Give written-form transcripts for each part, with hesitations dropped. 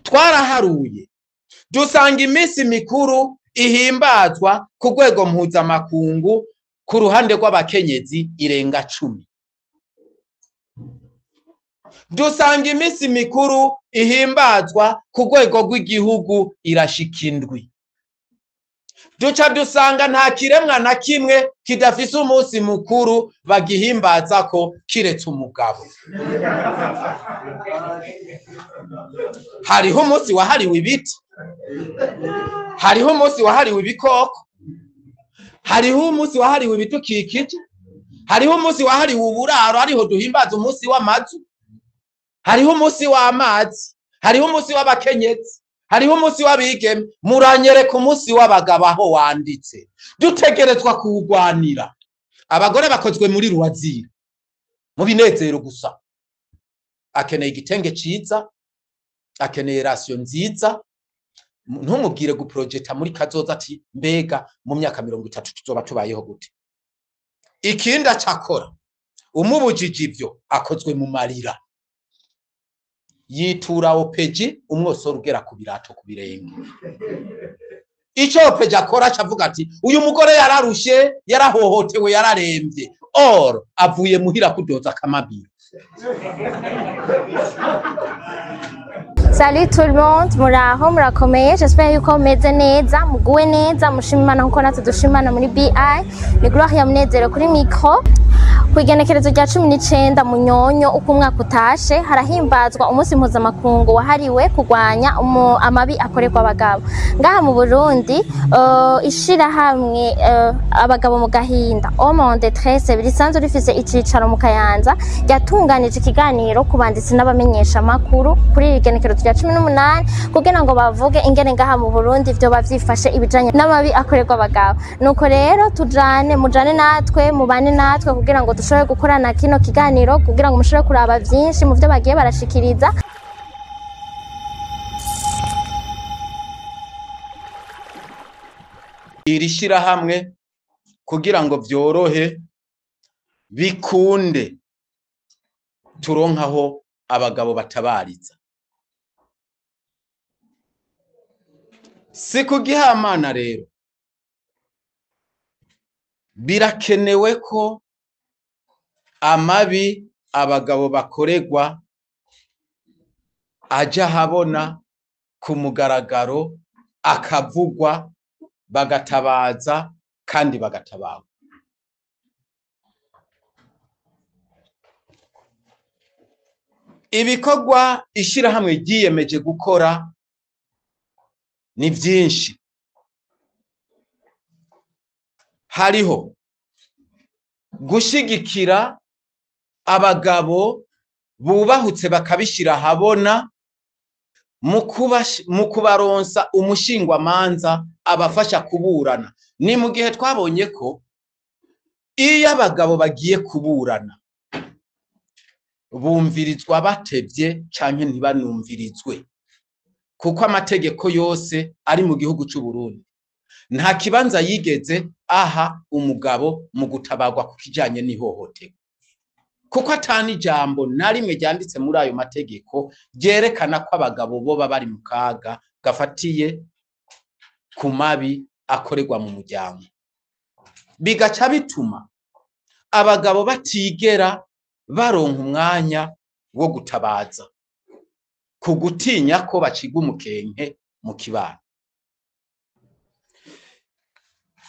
twaraharuye dusanga iminsi mikuru ihimbazwa ku rwego mpuzamakungu ku ruhande rw'abakenyezi irenga 10. Dusanga iminsi mikuru ihimbazwa ku rwego rw'igihugu irashika 7. Duca dusanga nta kiremwa na kimwe kidafise umunsi mukuru bagihimbaza ko kiretse umugabo. Hariho umunsi wahariwe ibiti, hariho umunsi wahariwe ibikoko, hariho umunsi wahariwe ibidukikije, hariho umunsi wahariwe uburaro, hariho duhimbaza umunsi w'amazu, hariho umunsi w'amazi, hariho umunsi w'abakenyezi, hariho umunsi w'abigeme. Muranyereka umunsi w'abagabo aho wanditse. Dutegerezwa kuwugwanira. Abagore bakozwe muri ruwazira mu binezero gusa. Akeneye igitenge ciza, akeneye ratio nziza. Ntumubwire guprojecta muri kazoza ati mbega mu myaka 30 tuzoba tubayeho gute. Ikindi acakora umubujije ivyo akozwe mu marira. Yitura opeji umwosoro ugera ku birato ku birenge. Ico opeji akora acavuga ati uyu mugore yararushe, yarahohotewe, yararembye. Or avuye muhira kudoza akamabiro. Salut tout le monde, muraho murakomeye, j'espère yuko meze neza, muguwe neza, mushima Imana nkuko natwe dushima Imana muri BI. Ni Gloria Munezero kuri micro. Kwigenekerezo rya 19 Munyonyo uko umwaka utashe harahimbazwa umunsi mpuzamakungu wahariwe kurwanya amabi akorerwa abagabo. Ngaha mu Burundi ishira hamwe abagabo mu gahinda Homme en Détresse birisanzwe rifise icicaro mu Kayanza yatunganije ikiganiro kubanditsi n'abamenyesha makuru kuri igenekerezo rya 18 kugira ngo bavuge ingene ngaha mu Burundi ivyo bavyifashe ibijanye n'amabi akorerwa abagabo. Nuko rero mujane natwe mubane natwe kugira ngo dushobore gukorana kino kiganiro kugira ngo mushobore kuraba byinshi mu byo bagiye barashikiriza. Irishira hamwe kugira ngo vyorohe bikunde turonkaho abagabo batabariza. Si kugihamana rero birakenewe ko amabi abagabo bakorerwa aja habona ku mugaragaro akavugwa bagatabaza kandi bagatabawe. Ibikorwa ishirahamwe ryiyemeje gukora ni byinshi. Hariho gushigikira abagabo bubahutse bakabishira habona mu kubaronsa umushingwa manza abafasha kuburana. Ni mu gihe twabonye ko iyo abagabo bagiye kuburana bumvirizwa batevye canke ntibanumvirizwe, kuko amategeko yose ari mu gihugu cy'u Burundi nta kibanza yigeze aha umugabo mu gutabagwa ku kijanye n'ihohoterwa, kuko atani ijambo na rimwe ryanditse muri ayo mategeko ryerekana ko abagabo bo bari mu kaga gafatiye ku mabi akorerwa mu muryango. Bigaca bituma abagabo batigera baronka umwanya wo gutabaza ku gutinya ko bacigwa umukenke mu kibano.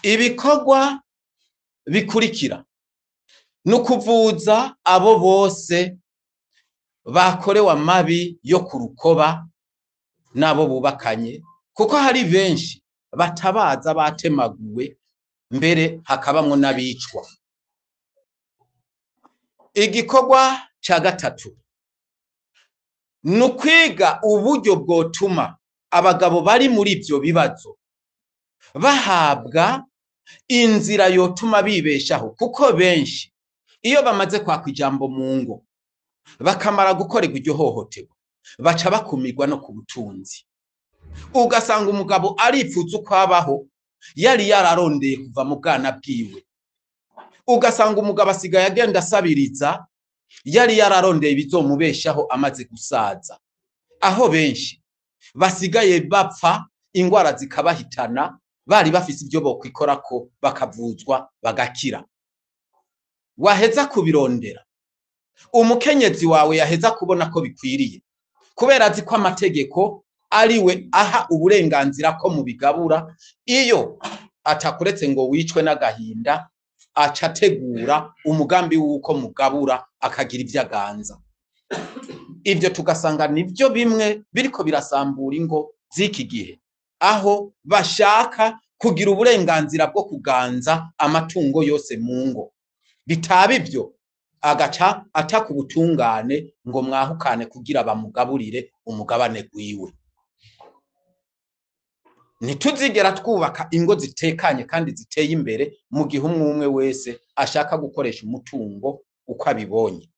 Ibikorwa bikurikira nukuvuza abo bose bakorewe amabi yo kurukoba nabo bubakanye, kuko hari benshi batabaza batemaguwe mbere hakabamwo n'abicwa. Igikorwa ca gatatu nukwiga uburyo bwotuma abagabo bari muri ivyo bibazo bahabwa inzira yotuma bibeshaho, kuko benshi iyo bamaze kwakwa ijambo mu ngo bakamara gukorerwa iryo hohoterwa baca bakumirwa no ku butunzi. Ugasanga umugabo aripfuza uko abaho yari yararondeye kuva mu bwana bwiwe, ugasanga umugabo asigaye agenda asabiriza yari yararondeye bizomubeshaho amaze gusaza. Aho benshi basigaye bapfa ingwara zikabahitana bari bafise ibyo bokwikora ko bakavuzwa bagakira. Waheza kubirondera, umukenyezi wawe yaheza kubona ko bikwiriye, kubera azi ko amategeko ariwe aha uburenganzira ko mubigabura. Iyo atakuretse ngo wicwe n'agahinda, acategura umugambi w'uko mugabura akagira ivyo aganza. Ivyo tugasanga nivyo bimwe biriko birasambura ingo z'iki gihe, aho bashaka kugira uburenganzira bwo kuganza amatungo yose mu ngo. Bitaba ivyo agaca ataka ubutungane ngo mwahukane kugira bamugaburire umugabane gwiwe. Ntituzigera twubaka ingo zitekanye kandi ziteye imbere mu gihe umwe wese ashaka gukoresha umutungo uko abibonye.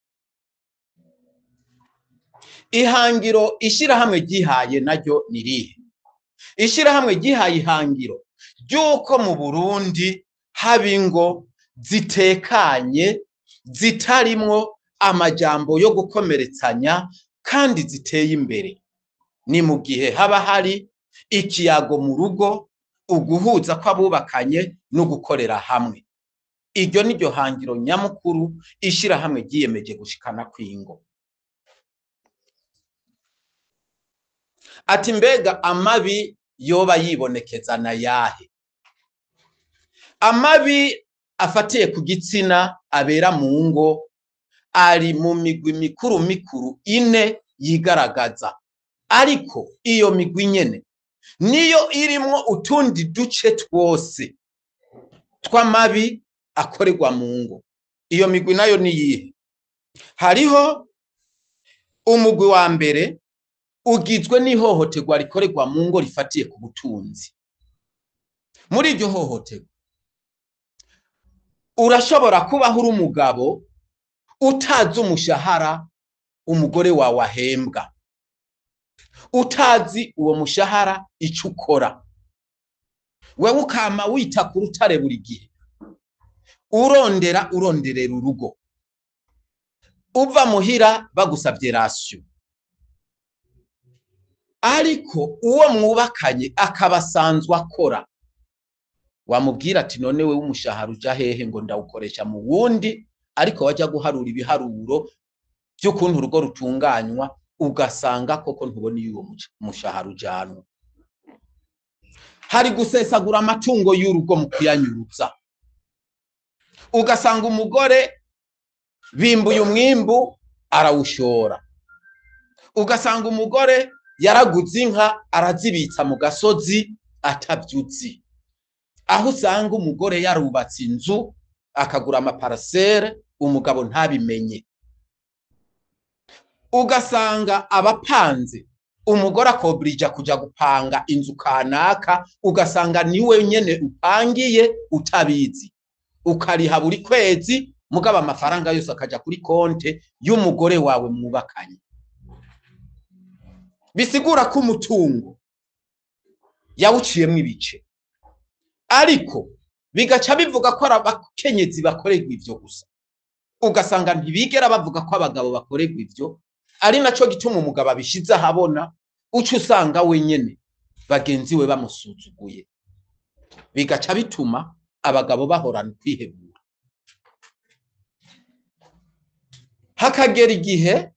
Ihangiro ishirahamwe gihaye naryo nirihe? Ishirahamwe gihaye ihangiro ryuko mu Burundi haba ingo zitekanye, zitarimwo amajambo yo gukomeretsanya kandi ziteye imbere. Ni mu gihe haba hari ikiyago mu rugo, uguhuza kw'abubakanye no gukorera hamwe. Iryo niryo hangiro nyamukuru ishirahamwe giyemeje gushikana kw'ingo. Ati mbega amabi yoba yibonekezana yahe? Amabi afatiye ku gitsina abera mu ngo ari mu migwi mikuru ine yigaragaza, ariko iyo migwi nyene niyo irimwo utundi duce twose tw'amabi akorerwa mu ngo. Iyo migwi nayo ni yihe? Hariho umugwi wa mbere ugizwe n'ihohoterwa rikorerwa mu ngo rifatiye ku butunzi. Muri iryo hohoterwa urashobora kubaho uri umugabo utazi umushahara umugore wawe ahembwa, utazi uwo mushahara ico ukora, wewe ukama wita ku rutare buri gihe, uronderera urugo, uva muhira bagusavye ratio, ariko uwo mwubakanye akabasanzwa akora. Wamubwira ati none wewe umushahara uja hehe? Ngo ndawukoresha mu wundi, ariko wajya guharura ibiharuro by'ukuntu urugo rutunganywa ugasanga koko ntubona iyo mushahara ujanwa. Hari gusesagura amatungo y'urugo mu kuyanyurutsa, ugasanga umugore bimbuye umwimbu arawushora, ugasanga umugore yaraguze inka arazibitsa mu gasozi atavyuzi, aho usanga umugore yarubatse inzu akagura amaparasere umugabo ntabimenye. Ugasanga abapanze, umugore akobrija kuja gupanga inzu kanaka, ugasanga niwe nyene upangiye utabizi, ukariha buri kwezi, mugaba amafaranga yose akaja kuri konte y'umugore wawe mwubakanye. Bisigura ko umutungo yawuciyemwo ibice, ariko bigaca bivuga ko abakenyezi bakorerwa ivyo gusa, ugasanga ntibigera bavuga ko abagabo bakorerwa ivyo. Ari naco gituma umugabo abishize ahabona, uca usanga wenyene bagenzi we bamusuzuguye, bigaca bituma abagabo bahorana kwihebura. Hakagera igihe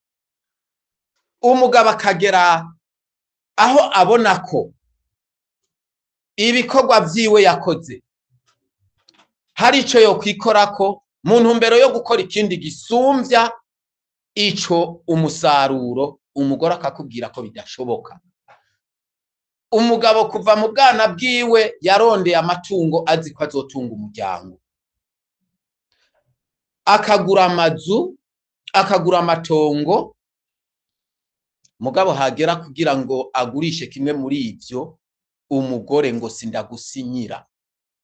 umugabo akagera aho abona ko ibikorwa vyiwe yakoze hari ico yo kwikorako mu ntumbero yo gukora ikindi gisumvya ico umusaruro, umugore akakubwira ko bidashoboka. Umugabo kuva mu bwana bwiwe yarondeye amatungo azi ko azotunga umuryango, akagura amazu, akagura amatongo, mugabo hagera kugira ngo agurishe kimwe muri ivyo, umugore ngo sindagusinyira.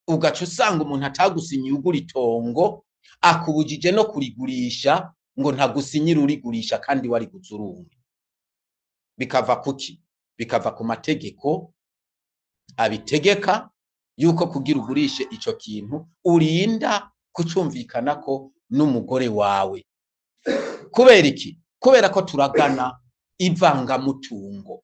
Ugaca usanga umuntu atagusinyiye ugura itongo, akubujije no kurigurisha ngo ntagusinyira urigurisha kandi wari guzurumwe. Bikava kuki? Bikava ku mategeko abitegeka yuko kugira ugurishe ico kintu urinda kucumvikanako n'umugore wawe. Kubera iki? Kubera ko turagana ivangamutungo.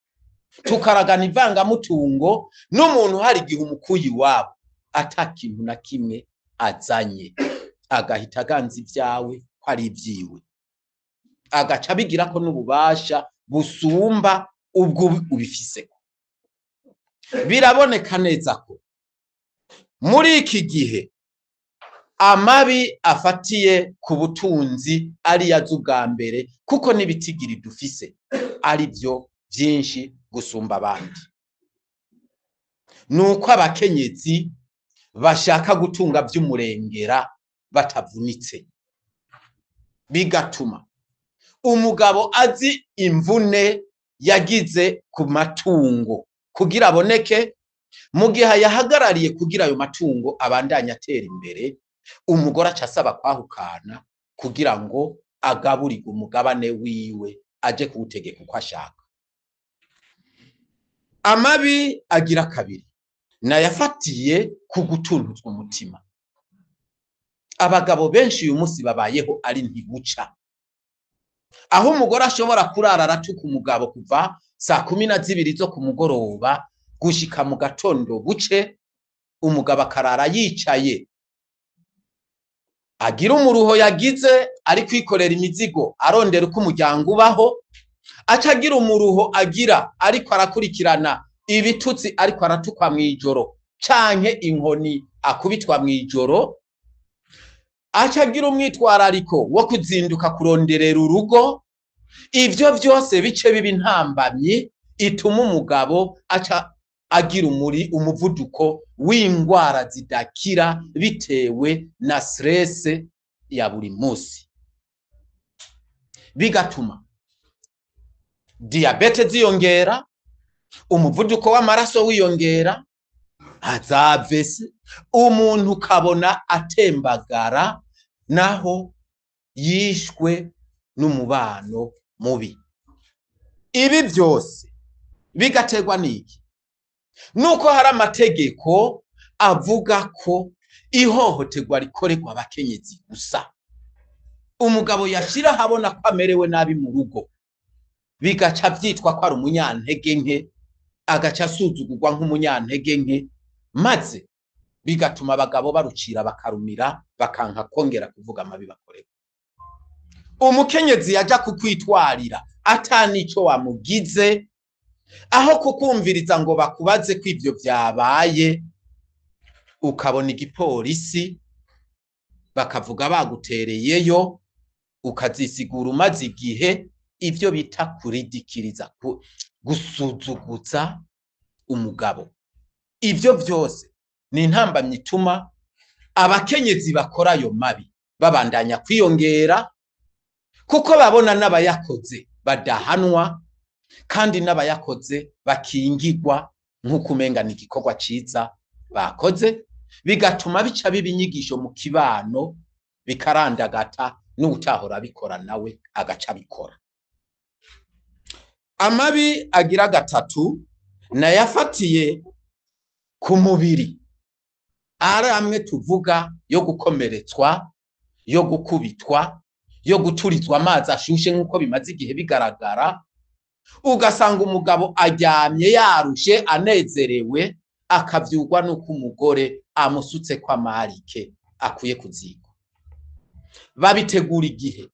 tukaragana ivangamutungo n'umuntu hari igihe umukuyi wabo atakintu na kimwe azanye agahita aganza ibyawe ko ari ibyiwe agaca bigira ko n'ububasha busumba ubwo ubifise. Biraboneka neza ko muri iki gihe amabi afatiye ku butunzi ari yazo bwa mbere kuko nibitigiri dufise ari byo byinshi gusumba abandi. Nuko abakenyezi bashaka gutunga by'umurengera batavunitse, bigatuma umugabo azi imvune yagize ku matungo kugira aboneke, mu gihe yahagarariye kugira ayo matungo abandanya atera imbere, umugore acasaba kwahukana kugira ngo agaburire umugabane wiwe aje kuwutegeka uko ashaka. Amabi agira kabiri nayafatiye ku gutunuzwa umutima. Abagabo benshi uyu munsi babayeho ari ntibuca, aho umugore ashobora kurara aratuka umugabo kuva saa 12 zo ku mugoroba gushika mu gatondo buce, umugabo akarara yicaye agira umuruho yagize ari kwikorera imizigo arondera uko umuryango ubaho, acagira umuruho agira ariko arakurikirana ibitutsi ariko aratukwa mwijoro canke inkoni akubitwa mwijoro, acagira umwitwarariko wo kuzinduka kuronderera urugo. Ivyo vyose bice bibi ntambamye ituma umugabo aca agira umuvuduko w'ingwara zidakira bitewe na stress ya buri munsi, bigatuma diabete ziyongera, umuvuduko w'amaraso wiyongera, azavese, umuntu kabona atembagara naho yishwe n'umubano mubi. Ibi byose bigategwa niki? Nuko hari amategeko avuga ko ihohoterwa rikorerwa abakenyezi gusa. Umugabo yashira habona ko amerewe nabi mu rugo, bigaca vyitwa ko ari umunyantege nke, agaca asuzugurwa nk'umunyantege nke, maze bigatuma abagabo barucira bakarumira bakanka kongera kuvuga amabi bakorerwa. Umukenyezi yaja kukwitwarira atanico wamugize, aho kukumviriza ngo bakubaze ko ivyo vyabaye, ukabona igipolisi bakavuga bagutereyeyo, ukazisigura umaze igihe. Ivyo bita kuridikiriza, gusuzuguza umugabo. Ivyo vyose ni intambamyi ituma abakenyezi bakora ayo mabi babandanya kwiyongera, kuko babona n'abayakoze badahanwa kandi n'abayakoze bakingirwa nk'uko umenga ni igikorwa ciza bakoze, bigatuma bica bibinyigisho mu kibano bikarandagata n'utahora bikora nawe agaca bikora. Amabi agira gatatu nayafatiye ku mubiri, ari amwe tuvuga yo gukomeretswa, yo gukubitwa, yo guturizwa amazi ashushe nk'uko bimaze igihe bigaragara. Ugasanga umugabo aryamye yarushe anezerewe, akavyugwa nuko umugore amusutse kwa marike akuye kuziko. Babitegura igihe,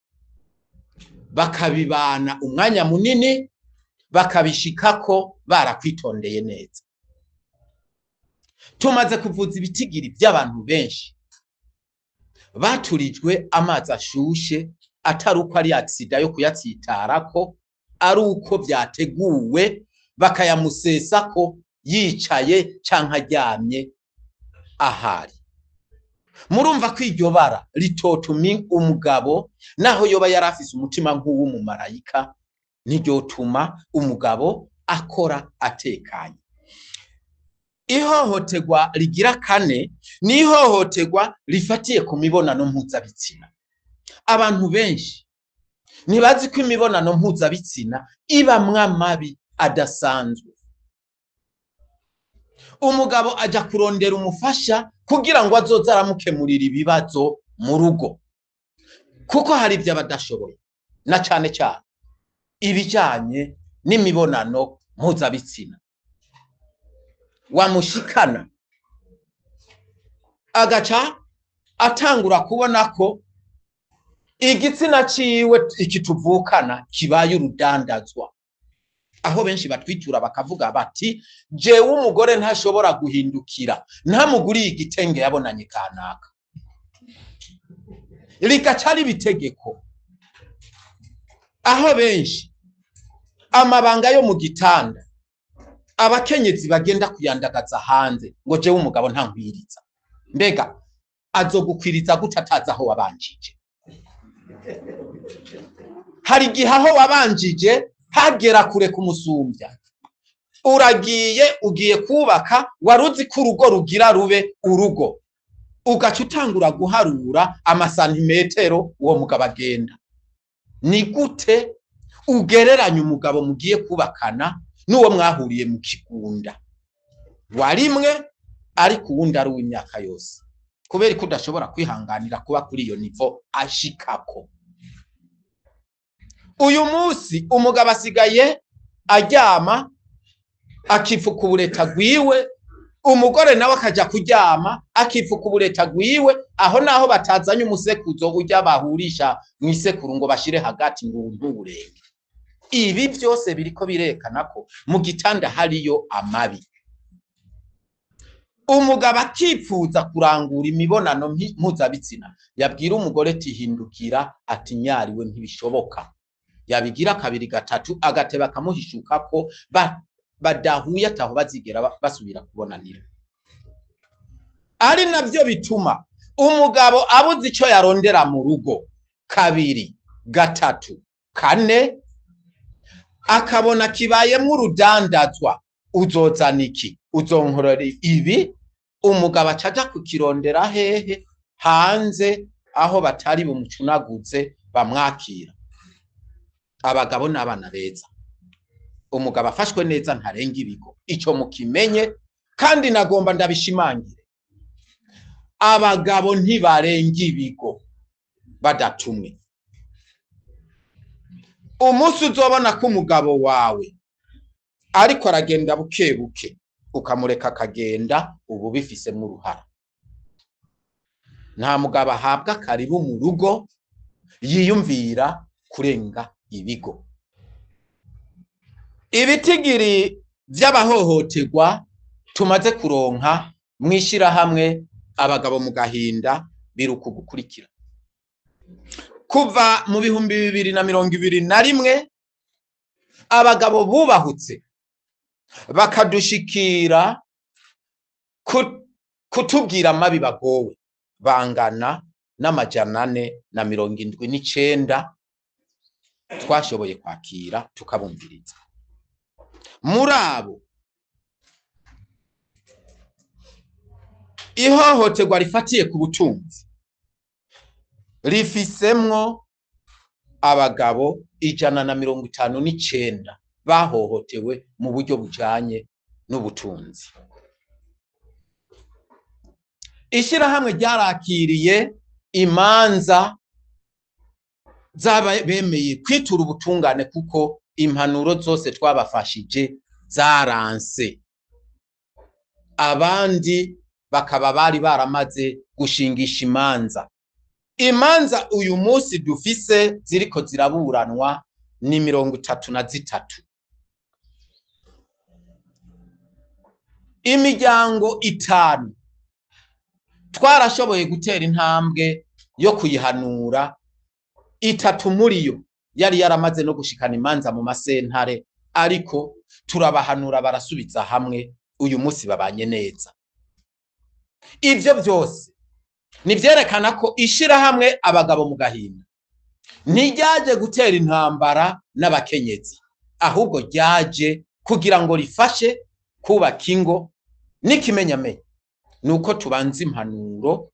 bakabibana umwanya munini, bakabishikako barakwitondeye neza. Tumaze kuvuza ibitigiri by'abantu benshi baturijwe amazi ashushe, atari uko ari accident yo kuyatsitarako, ari uko byateguwe bakayamusesako yicaye canke aryamye ahari. Murumva ko iryo bara ritotuma umugabo naho yoba yarafise umutima nk'uw'umumarayika, ntiryotuma umugabo akora atekanye. Ihohoterwa rigira kane ni ihohoterwa rifatiye ku mibonano mpuzabitsina. Abantu benshi ntibazi ko imibonano mpuzabitsina ibamwe amabi adasanzwe. Umugabo aja kurondera umufasha kugira ngo azoze aramukemurira ibibazo mu rugo, kuko hari ibyo abadashoboye, na cane cyane ibijanye n'imibonano mpuzabitsina wamushikana agaca atangura kubona ko igitsina ciwe ikituvukana kibaye urudandazwa, aho benshi batwitura bakavuga bati jewe umugore ntashobora guhindukira ntamuguriye igitenge yabonanye kanaka, rikaca riba itegeko, aho benshi amabanga yo mu gitanda abakenyezi bagenda kuyandagaza hanze ngo jewe umugabo ntankwiriza. Mbega azogukwiriza gute atazi aho wabanjije? Hari igihe aho wabanjije hagera kure kumusumbya, uragiye ugiye kubaka waruzi ko urugo rugira rube urugo, ugaca utangura guharura amasantimetero uwo mugabo agenda. Ni gute ugereranya umugabo mugiye kubakana n'uwo mwahuriye mu kigunda warimwe ariko uwundi ari uw'imyaka yose, kubera ko udashobora kwihanganira kuba kuri iyo nivo ashikako? Uyu munsi umugabo asigaye aryama akifuka ubureta gwiwe, umugore nawe akaja kuryama akifuka ubureta gwiwe, aho naho batazanye umusekuzo ujya bahurisha mu isekuru ngo bashire hagati ngo ntuburenge. Ibi byose biriko birekana ko mu gitanda hariyo amabi. Umugabo akipfuza kurangura imibonano mpuzabitsina yabwira umugore tihindukira ati nyariwe ntibishoboka, yabigira kabiri gatatu agateba akamuhishuka ko badahuye ataho bazigera basubira kubonanira. Ari navyo bituma umugabo abuze ico yarondera mu rugo kabiri gatatu kane, akabona kibayemwo urudandazwa, uzozana iki, uzonkorera ibi, umugabo acaja kukirondera hehe? Hanze, aho batari bumucunaguze bamwakira. Abagabo n'abana beza, umugabo afashwe neza ntarenga ibigo, ico mukimenye. Kandi nagomba ndabishimangire, abagabo ntibarenga ibigo badatumwe. Umunsi uzobona ko umugabo wawe ariko aragenda buke buke ukamureka akagenda, ubu bifisemo uruhara. Nta mugabo ahabwa karibu mu rugo yiyumvira kurenga ibigo. Ibitigiri by'abahohoterwa tumaze kuronka mwishirahamwe abagabo mu gahinda biruka gukurikira. Kuva mu 2021 abagabo bubahutse bakadushikira kutubwira amabi bagowe bangana n'479 twashoboye kwakira tukabumviriza. Muri abo ihohoterwa rifatiye ku butunzi rifisemwo abagabo 159 bahohotewe mu buryo bujanye n'ubutunzi. Ishirahamwe ryarakiriye imanza bemeye kwitura ubutungane kuko impanuro zose twabafashije zaranse. Abandi bakaba bari baramaze gushingisha imanza uyu munsi dufise ziriko ziraburanwa ni 33. Imiryango 5 twarashoboye gutera intambwe yo kuyihanura, 3 muri yo yari yaramaze no gushikana imanza mu masentare, ariko turabahanura barasubiza hamwe, uyu munsi babanye neza. Ivyo byose nivyerekana ko ishirahamwe abagabo mu gahinda ntiryaje gutera intambara n'abakenyezi, ahubwo ryaje kugira ngo rifashe kubaka ingo. N'ikimenyamenya nuko tubanza impanuro,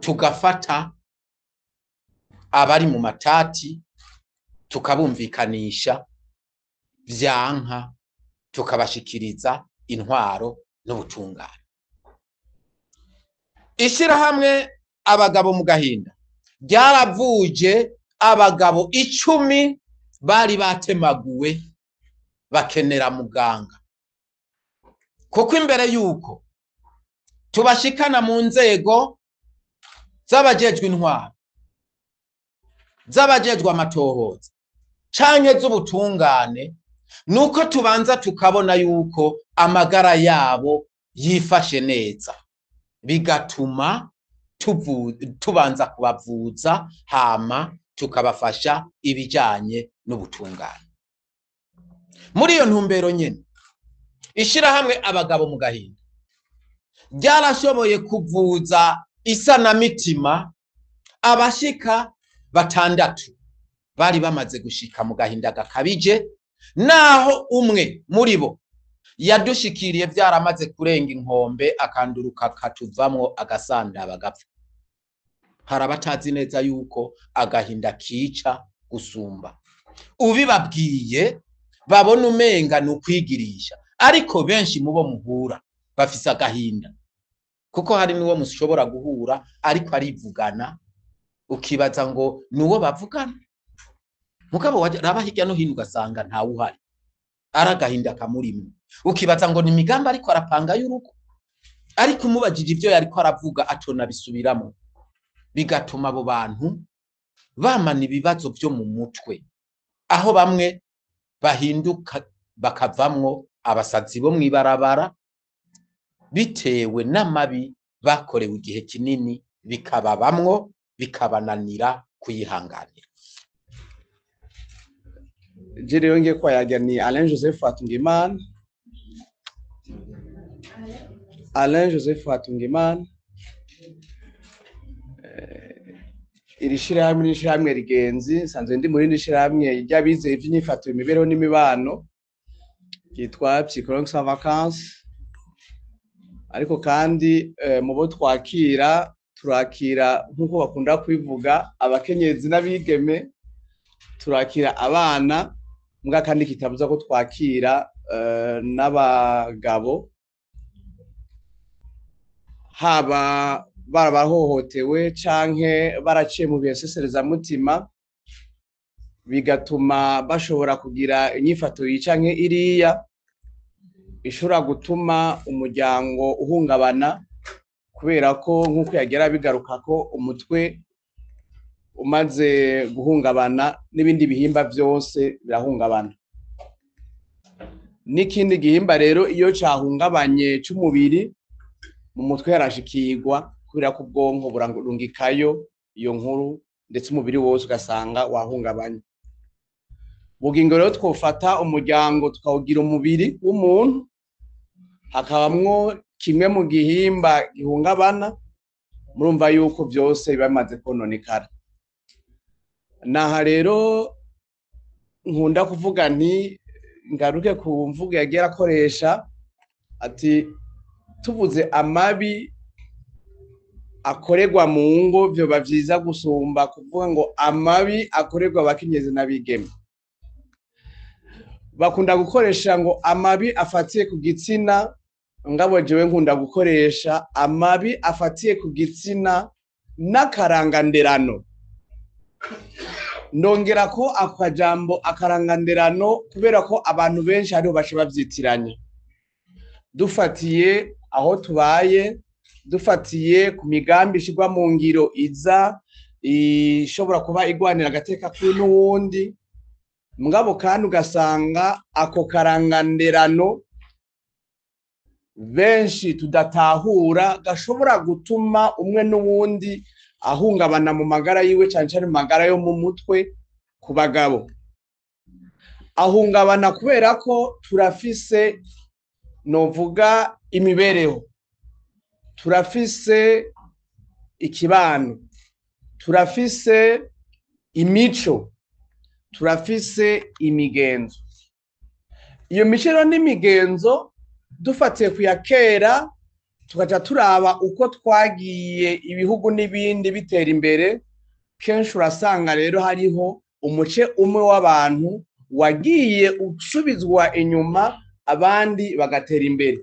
tugafata abari mu matati tukabumvikanisha, vyanka tukabashikiriza intwaro n'ubutungane. Ishirahamwe abagabo mu gahinda ryaravuje abagabo 10 bari batemaguwe bakenera muganga, kuko imbere yuko tubashikana mu nzego z'abajejwe intwaro, z'abajejwe amatohoza canke z'ubutungane, nuko tubanza tukabona yuko amagara yabo yifashe neza, bigatuma tubanza kubavuza hama tukabafasha ibijanye n'ubutungane. Muri iyo ntumbero nyene ishirahamwe abagabo mu gahinda ryarashoboye kuvuza isanamitima abashika 6 bari bamaze gushika mu gahinda gakabije, naho umwe muri bo yadushikiriye vyaramaze kurenga inkombe akanduruka katuvamwo agasandaba gapfa. Harabatazi neza yuko agahinda kica gusumba. Ubibabwiye babona umenga n'ukwigirisha, ariko benshi mubo muhura bafise agahinda, kuko hari niwo mushobora guhura ariko arivugana ukibaza ngo nuwo bavugana, mugabo raba hirya no hino ugasanga ntawe uhari, aragahinda kamurimo, ukibaza ngo ni migambi ariko arapanga y'urugo, ariko umubajije ivyo yariko aravuga atona bisubiramo, bigatuma abo bantu bamana ibibazo vyo mu mutwe, aho bamwe bahinduka bakavamwo abasazi bo mwibarabara bitewe n'amabi bakorewe igihe kinini, bikababamwo bikabananira kuyihanganira. Je rero ngiye kwayaga ni Alain Joseph Hatungimana. Alain Joseph Hatungimana iri shirahamwe rigenzi, sanzwe ndi muri iri shirahamwe ry'abizeye ivy'inyifato imibereho n'imibano ryitwa Psychologues sans vacances, ariko kandi mu bo twakira turakira nk'uko bakunda kwivuga abakenyezi n'abigeme, turakira abana, mbwa kandi kitabuza ko twakira n'abagabo, haba barabahohotewe canke baraciye mu bisesereza mutima bigatuma bashobora kugira inyifato yicanke iriya ishobora gutuma umuryango uhungabana, kubera ko nk'uko yagera bigaruka ko umutwe umaze guhungabana n'ibindi bihimba byose birahungabana. N'ikindi gihimba rero iyo cahungabanye c'umubiri, mu mutwe harashikirwa kubera ko ubwonko burarungikayo iyo nkuru, ndetse umubiri wose ugasanga wahungabanye. Bugingo rero twofata umuryango tukawugira umubiri w'umuntu, hakabamwo kimwe mu gihimba gihungabana, murumva yuko byose bamaze kononekara. Naha rero nkunda kuvuga nti ngaruke ku mvugo yagera akoresha ati tuvuze amabi akorerwa mu ngo byoba vyiza gusumba kuvuga ngo amabi akorerwa abakenyezi n'abigeme. Bakunda gukoresha ngo amabi afatiye ku gitsina, ngabo jewe nkunda gukoresha amabi afatiye ku gitsina n'akaranganderano. Ndongera ko akajambo akaranganderano kubera ko abantu benshi hariho bashe bavyitiranye, dufatiye aho tubaye, dufatiye ku migambi ishirwa mu ngiro iza ishobora kuba igwanira agateka kuri n'uwundi, mugabo kandi ugasanga ako karanganderano benshi tudatahura gashobora gutuma umwe n'uwundi ahungabana mu magara yiwe, cyane cyane mu magara yo mu mutwe. Ku bagabo ahungabana kubera ko turafise novuga imibereho, turafise ikibano, turafise imico, turafise imigenzo. Iyo mico n'imigenzo dufatiye kuyakera tukaja turaba uko twagiye ibihugu n'ibindi bitera imbere, kenshi urasanga rero hariho umuce umwe w'abantu wagiye usubizwa inyuma, abandi bagatera imbere.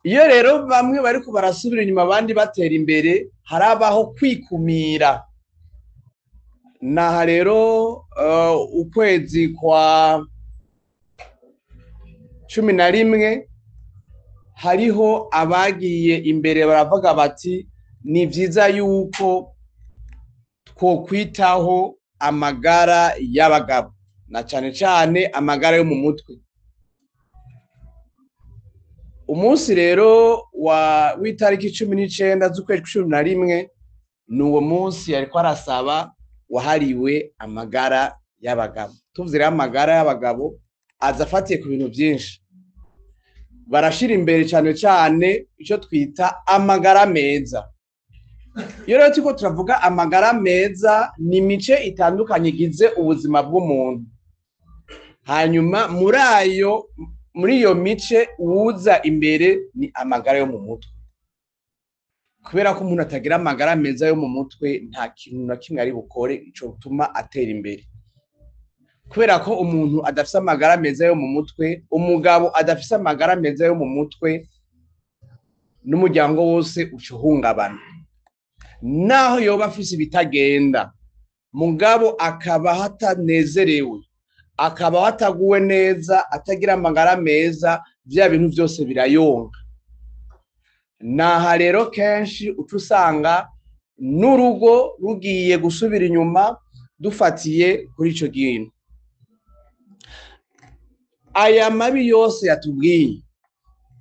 Iyo rero bamwe bariko barasubira inyuma abandi batera imbere, harabaho kwikumira. Naha rero ukwezi kwa 11 hariho abagiye imbere baravuga bati ni vyiza yuko twokwitaho amagara y'abagabo na cane cane amagara yo mu mutwe. Umunsi rero w'itariki 19 z'ukwezi 11 ni uwo munsi yariko arasaba wahariwe amagara y'abagabo. Tuvuze rero amagara y'abagabo azafatiye ku bintu byinshi. Barashira imbere cane cane ico twita amagara meza. Iyo rero turiko turavuga amagara meza ni imice itandukanye igize ubuzima bw'umuntu. Hanyuma muri iyo mice uza imbere ni amagara yo mu mutwe. Kubera ko umuntu atagira amagara meza yo mu mutwe nta kintu na kimwe ari bukore ico gutuma atera imbere. Kubera ko umuntu adafise amagara meza yo mu mutwe, umugabo adafise amagara meza yo mu mutwe, n'umuryango wose ucuhungabana. Naho yoba afise ibitagenda, mugabo akaba hatanezerewe, akaba hataguwe neza, atagira amagara meza, vya bintu byose birayonga. Naha rero kenshi ucusanga n'urugo rugiye gusubira inyuma dufatiye kuri ico kintu. Aya mabi yose yatubwiye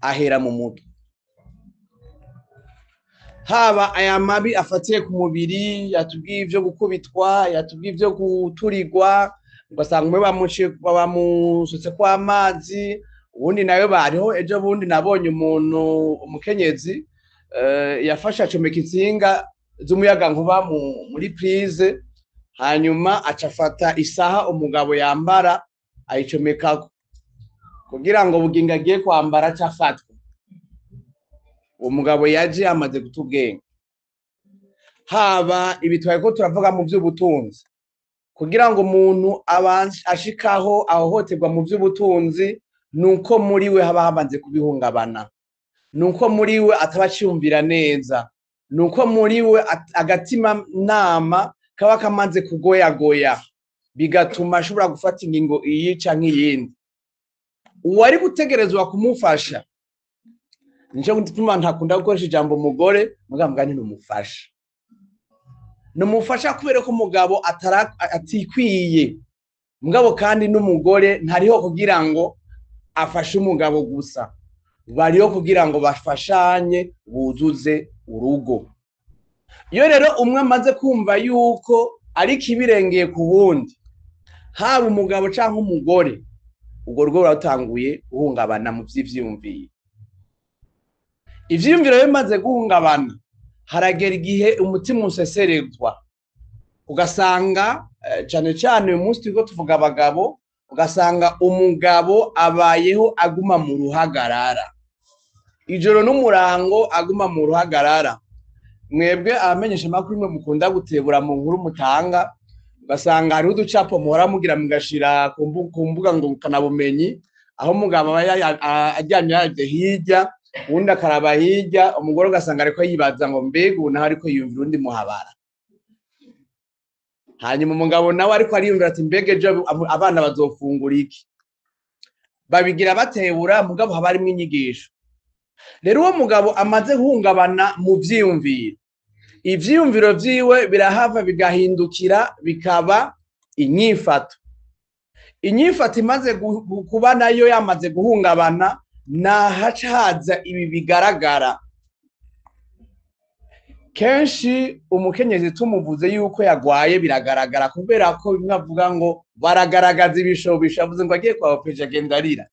ahera mu mutwe. Haba aya mabi afatiye ku mubiri, yatubwiye ivyo gukubitwa, yatubwiye ivyo guturigwa, ugasanga umwe bamusutse kwa amazi, ubundi nayo bariho. Ejo bundi nabonye umukenyezi yafashe acomeka insinga z'umuyaga nkuba muri prise, hanyuma acafata isaha umugabo yambara ayicomeka kugira ngo bugingo agiye kwambara cafatwa. Umugabo yaje amaze gutubwenga. Haba ibitwaye ko turavuga mu by'ubutunzi, kugira ngo umuntu ashikaho ahohoterwa mu by'ubutunzi, nuko muri we haba habanze kubihungabana, nuko muri we atabaciyumvira neza, nuko muri we agatima nama kaba kamaze kugoyagoya, bigatuma ashobora gufata ingingo iyi canke iyindi. Uwari gutegerezwa kumufasha, nico gutuma ntakunda gukoresha ijambo umugore, mugambwa ni numufasha. Numufasha kubera ko umugabo atikwiye, mugabo kandi n'umugore ntariho kugira ngo afashe umugabo gusa, bariho kugira ngo bafashanye buzuze urugo. Iyo rero umwe amaze kumva yuko ari kibirengeye ku wundi, haba umugabo canke umugore, ubwo rugo ruratanguye guhungabana mu vy'ivyumviro. Ivyiyumviro bimaze guhungabana, haragera igihe umutima useserezwa, ugasanga cane cane uyu munsi turiko tuvuga abagabo, ugasanga umugabo abayeho aguma mu ruhagarara, ijoro n'umurango aguma mu ruhagarara. Mwebwe abamenyesha makuru mwe mukunda gutebura mu nkuru mutanga, ugasanga hari uducapo muhora mugira mugashira ku mbuga ngo kanabumenyi, aho umugabo ajyanye yaje hirya, undi akaraba hirya, umugore ugasanga ariko yibaza ngo mbega ubu naho ariko yiyumvira undi muhabara. Hanyuma umugabo nawe ariko ariyumvira ati mbega ejo abana bazofungura iki. Babigira batebura, mugabo haba harimwo inyigisho. Rero uwo mugabo amaze guhungabana mu vyiyumviro, ivyiyumviro vyiwe birahava bigahindukira bikaba inyifato. Inyifato imaze kuba nayo yamaze guhungabana, nahaca haza ibi bigaragara. Kenshi umukenyezi tumuvuze yuko yagwaye biragaragara, kubera ko bimwe avuga ngo baragaragaza ibishobisho, avuze ngo agiye kwa opeje agenda arira.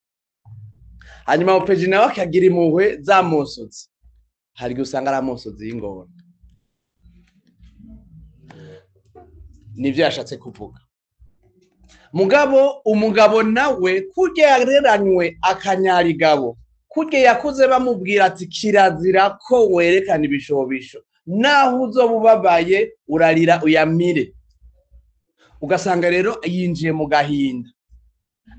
Hanyuma opeje nawe akagira impuhwe zamusutse, hari gusanga ari amusozi y'ingona. Nivyo yashatse kuvuga. Mugabo umugabo nawe kurya yareranywe akanyarigabo, kurya yakuze bamubwira ati kirazira ko werekana ibishobisho, naho uzobubabaye urarira uyamire. Ugasanga rero yinjiye mu gahinda,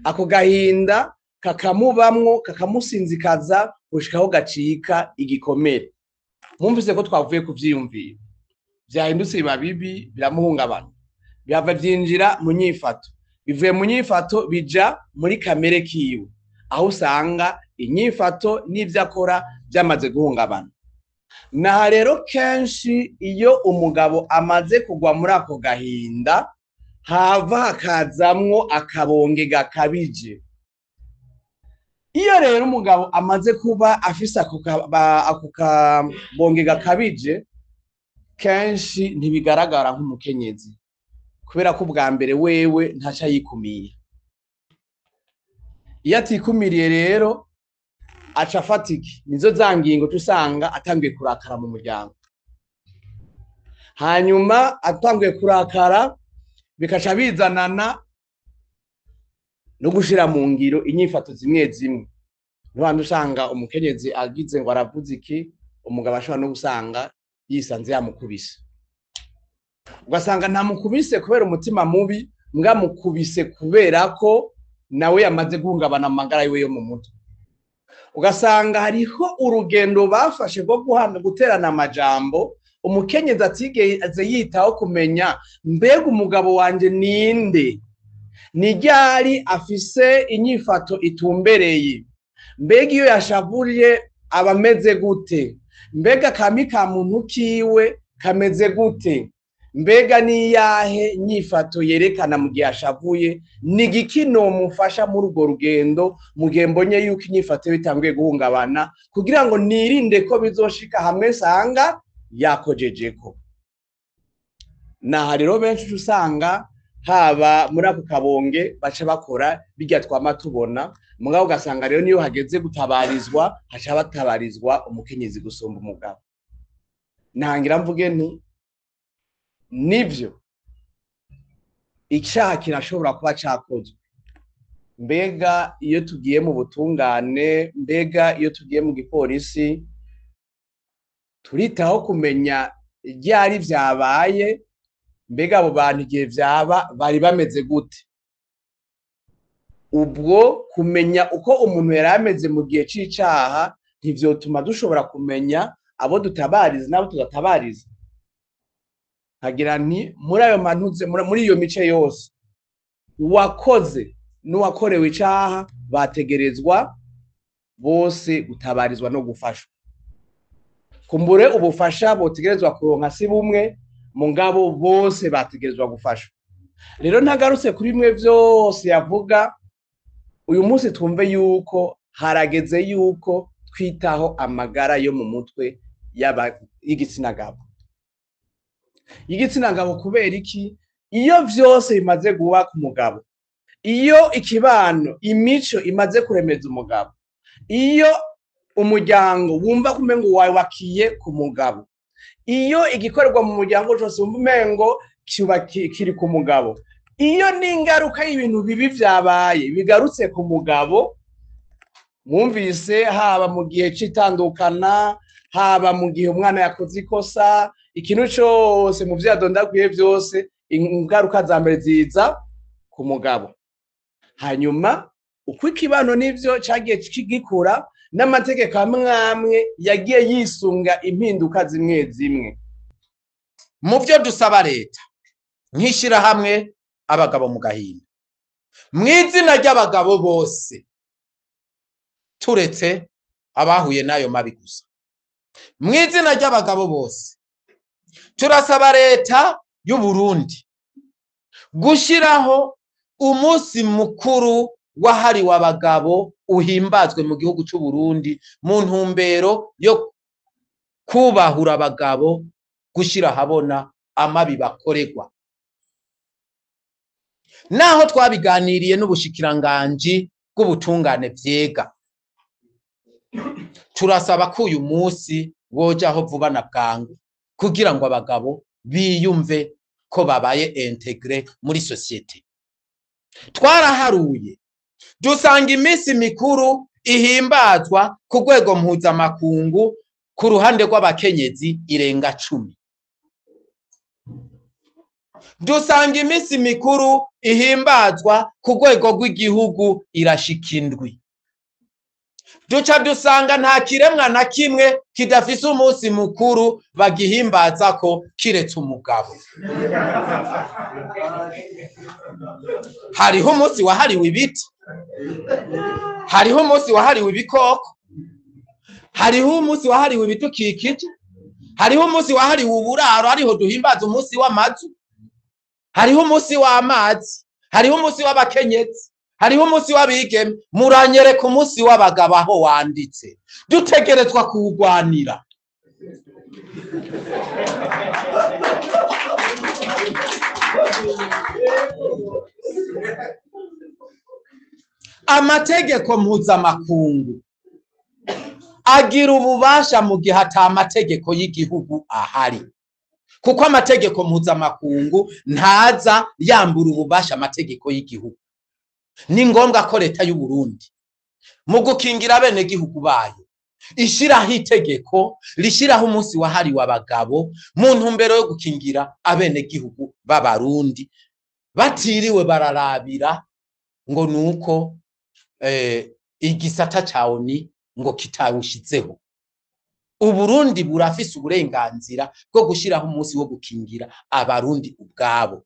ako gahinda kakamubamwo, kakamusinzikaza gushikaho gacika igikomere. Mwumvise ko twavuye ku vyiyumviro, vyahindutse biba bibi, biramuhungabana, bihava vyinjira mu nyifato, bivuye mu nyifato bija muri kamere kiwe. aho usanga inyifato n'ivyo akora byamaze guhungabana. Naha rero kenshi iyo umugabo amaze kugwa muri ako gahinda hava hakazamwo akabonge gakabije. Iyo rero umugabo amaze kuba afise ako kabonge gakabije kenshi ntibigaragara nk'umukenyezi kubera ko bwa mbere wewe ntaca yikumiye. Iyo atikumiriye rero aca afatiki nizo za ngingo tusanga atangiye kurakara mu muryango. Hanyuma atangiye kurakara bikaca bizanana no gushira mu ngiro inyifato zimwe zimwe. N'abandi usanga umukenyezi agize ngo aravuze iki, umugabo ashobora no gusanga yisanze yamukubise. Ugasanga ntamukubise kubera umutima mubi, mbwa mukubise kubera ko nawe yamaze guhungabana amagara yiwe yo mu mutwe. Ugasanga hariho urugendo bafashe rwo guterana amajambo, umukenyezi atigeze yitaho kumenya mbega umugabo wanje ninde, ni ryari afise inyifato itumbereye, mbega iyo yashavuriye aba ameze gute, mbega kami ka muntu kiwe kameze gute, mbega niyahe nyifato yerekana mu gihe ashavuye, ni igiki nomufasha muri urwo rugendo mu gihe mbonye yuko inyifato bitanguye guhungabana, kugira ngo nirinde ko bizoshika hamwe sanga yakojejeko. Naha rero benshi usanga haba muri ako kabonge baca bakora bijya twama tubona, mugabo ugasanga rero niyo hageze gutabarizwa haca batabarizwa umukenyezi gusumba umugabo. Ntangira mvuge nti nivyo icaha kirashobora kuba cakozwe, mbega iyo tugiye mu butungane, mbega iyo tugiye mu gipolisi turitaho kumenya ryari vyabaye, mbega abo bantu igihe vyaba bari bameze gute. Ubwo kumenya uko umuntu yari ameze mu gihe c'icaha ntivyotuma dushobora kumenya abo dutabariza n'abo tudatabariza. Hagira nti muri ayo mantuze, muri iyo mice yose uwakoze n'uwakorewe icaha bategerezwa bose gutabarizwa no gufashwa. Kumbure ubufasha botegerezwa kuronka si bumwe, mugabo bose bategerezwa gufashwa. Rero ntagarutse kuri bimwe vyose yavuga, uyu munsi twumve yuko harageze yuko twitaho amagara yo mu mutwe y'igitsina gabo. Igitsina gabo kubera iki? Iyo vyose bimaze guha ku mugabo, iyo ikibano imico imaze kuremeza umugabo, iyo umuryango wumva kumengo wawe wakiye ku mugabo, iyo igikorerwa mu muryango cyose wumva umengo kiri ku mugabo, iyo n'ingaruka y'ibintu bibi vyabaye bigarutse ku mugabo, mwumvise haba mu gihe c'itandukana, haba mu gihe umwana yakoze ikosa, ikintu cyose mu vyadondagwiye vyose ingaruka za mbere ziza ku mugabo. Hanyuma uko ikibano n'ivyo cagiye kigikura, n'amategeko amwe yagiye yisunga impinduka zimwe zimwe. Mu vyo dusaba leta nkishira hamwe abagabo mu gahinda, mw'izina ry'abagabo bose turetse abahuye nayo mabi gusa, mw'izina ry'abagabo bose turasaba leta y'u Burundi gushiraho umunsi mukuru wahariwe abagabo uhimbazwe mu gihugu cy'u Burundi mu ntumbero yo kubahura abagabo, gushira habona amabi bakoregwa. Naho twabiganiriye n'ubushikiranganji bw'ubutungane vyega, turasaba ko uyu munsi wojaho vuba na bwangu kugira ngo abagabo biyumve ko babaye integre muri societe. Twaraharuye dusanga iminsi mikuru ihimbazwa ku rwego mpuzamakungu ku ruhande rw'abakenyezi irenga 10. Dusanga iminsi mikuru ihimbazwa ku rwego rw'igihugu irashika 7. duca dusanga nta kiremwa na kimwe kidafise umunsi mukuru bagihimbaza ko kiretse umugabo. Hariho umunsi wahariwe ibiti, hariho umunsi wahariwe ibikoko, hariho umunsi wahariwe ibidukikije, hariho umunsi wahariwe uburaro ariho duhimbaza umunsi w'amazu, hariho umunsi w'amazi, hariho umunsi w'abakenyezi, hariho umunsi w'abigeme. Muranyereka umunsi w'abagabo aho wanditse. Dutegerezwa kuwugwanira. Amategeko mpuzamakungu agira ububasha mu gihe ata amategeko y'igihugu ahari, kuko amategeko mpuzamakungu ntaza yambura ububasha amategeko y'igihugu. Ni ngombwa ko leta y'u Burundi mu gukingira bene gihugu bayo ishiraho itegeko rishiraho umunsi wahariwe abagabo mu ntumbero yo gukingira abene gihugu b'abarundi batiriwe bararabira ngo nuko igisata ca ONU ngo kitawushizeho. Uburundi burafise uburenganzira bwo gushiraho umunsi wo gukingira abarundi ubwabo.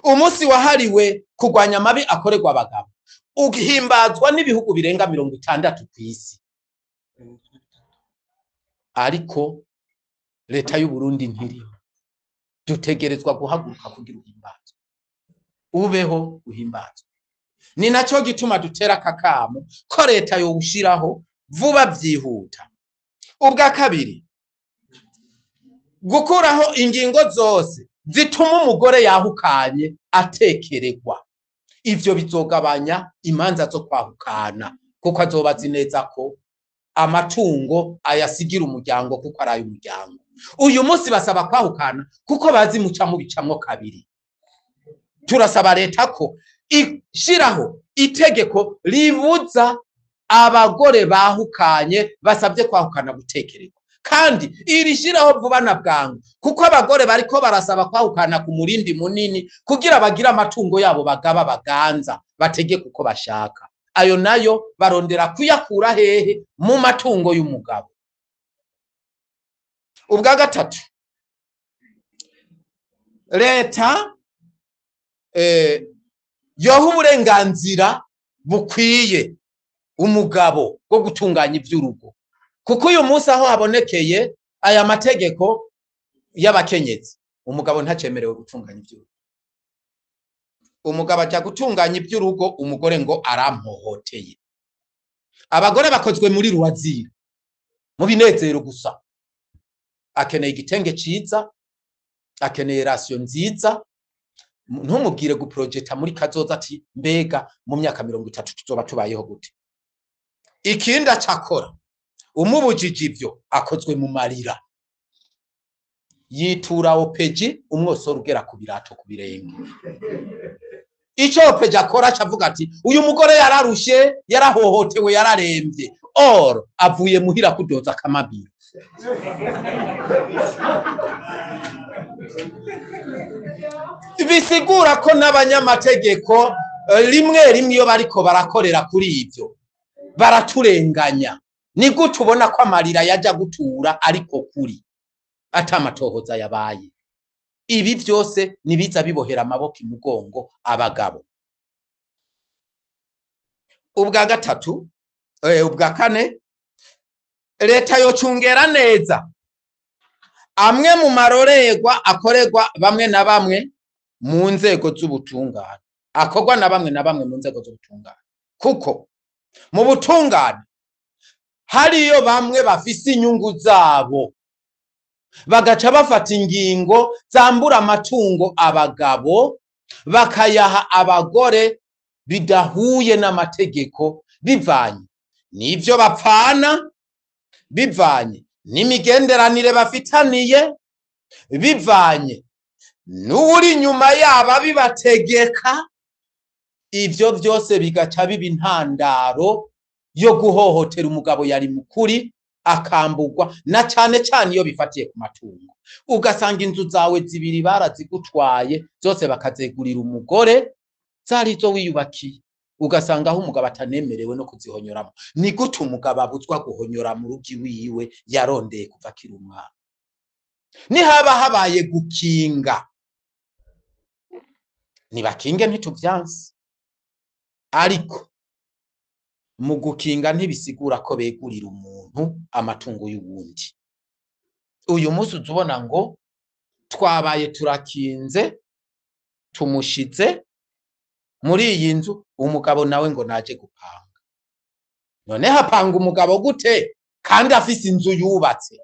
Umunsi wahariwe kugwanya amabi akorerwa abagabo ugihimbazwa n'ibihugu birenga 60 kw'isi, ariko leta y'u Burundi ntiriho. Dutegerezwa guhaguruka kugira uhimbazo, ubeho uhimbazo. Ni naco gituma dutera kakamo ko leta yo gushiraho vuba vyihuta. Ubwa kabiri, gukuraho ingingo zose zituma umugore yahukanye atekeregwa. Ivyo bizogabanya imanza zo kwahukana, kuko azobazi neza ko amatungo ayasigira umuryango kuko araye umuryango. Uyu munsi basaba kwahukana kuko bazi muca mu bicamwo kabiri. Turasaba leta ko ishiraho itegeko ribuza abagore bahukanye basabye kwahukana gutekererwa, kandi irishiraho vuba na bwangu, kuko abagore bariko barasaba kwahukana ku murindi munini kugira bagira amatungo yabo bagaba baganza bategeka uko bashaka. Ayo nayo barondera kuyakura hehe? Mu matungo y'umugabo. Ubwa gatatu, leta yoha uburenganzira bukwiye umugabo bwo gutunganya ivy'urugo, kuko uyu munsi aho habonekeye aya mategeko y'abakenyezi, umugabo ntacemerewe gutunganya ivy'urugo. Umugabo ajya gutunganya ivy'urugo, umugore ngo arampohoteye. Abagore bakozwe muri ruwazira, mu binezero gusa. Akeneye igitenge ciza, akeneye ratio nziza. Ntumubwire guprojecta muri kazoza ati mbega mu myaka 30 tuzoba tubayeho gute. Ikindi acakora, umubujije ivyo akozwe mu marira. Yitura opeji umwosoro ugera ku birato ku birenge. Ico opeji akora acavuga ati uyu mugore yararushe, yarahohotewe, yararembye, or avuye muhira kudoza akamabiro. Bisigura ko n'abanyamategeko rimwe rimwe iyo bariko barakorera kuri ivyo baraturenganya. Ni gute ubona ko amarira yaja gutura ariko kuri atamatohoza yabaye? Ibi vyose nibiza bibohera amaboko imugongo abagabo. Ubwa gatatu, ubwa kane, leta yocungera neza amwe mu marorerwa akorerwa bamwe na bamwe mu nzego z'ubutungane, akorwa na bamwe mu nzego z'ubutungane, kuko mu butungane hariyo bamwe bafise inyungu zabo bagaca bafata ingingo zambura amatungo abagabo bakayaha abagore bidahuye n'amategeko, bivanye n'ivyo bapfana, bivanye n'imigenderanire bafitaniye, bivanye n'uri nyuma yaba bibategeka. Ivyo vyose bigaca biba intandaro yo guhohotera umugabo yari mukuri akambugwa, na cane cane iyo bifatiye ku matungo. Ugasanga inzu zawe zibiri barazigutwaye zose bakazegurira umugore zari zo wiyubakiye. ugasanga aho umugabo atanemerewe no kuzihonyoramo. Ni gute umugabo abuzwa guhonyora mu rugi wiwe yarondeye kuva akiri umwana? Nihaba habaye gukinga, nibakinge ntituvyanse, ariko mu gukinga ntibisigura ko begurira umuntu amatungo y'uwundi. Uyu munsi uzubona ngo twabaye turakinze tumushize muri iyi nzu, umugabo nawe ngo naje gupanga. None hapanga umugabo gute kandi afise inzu yubatse?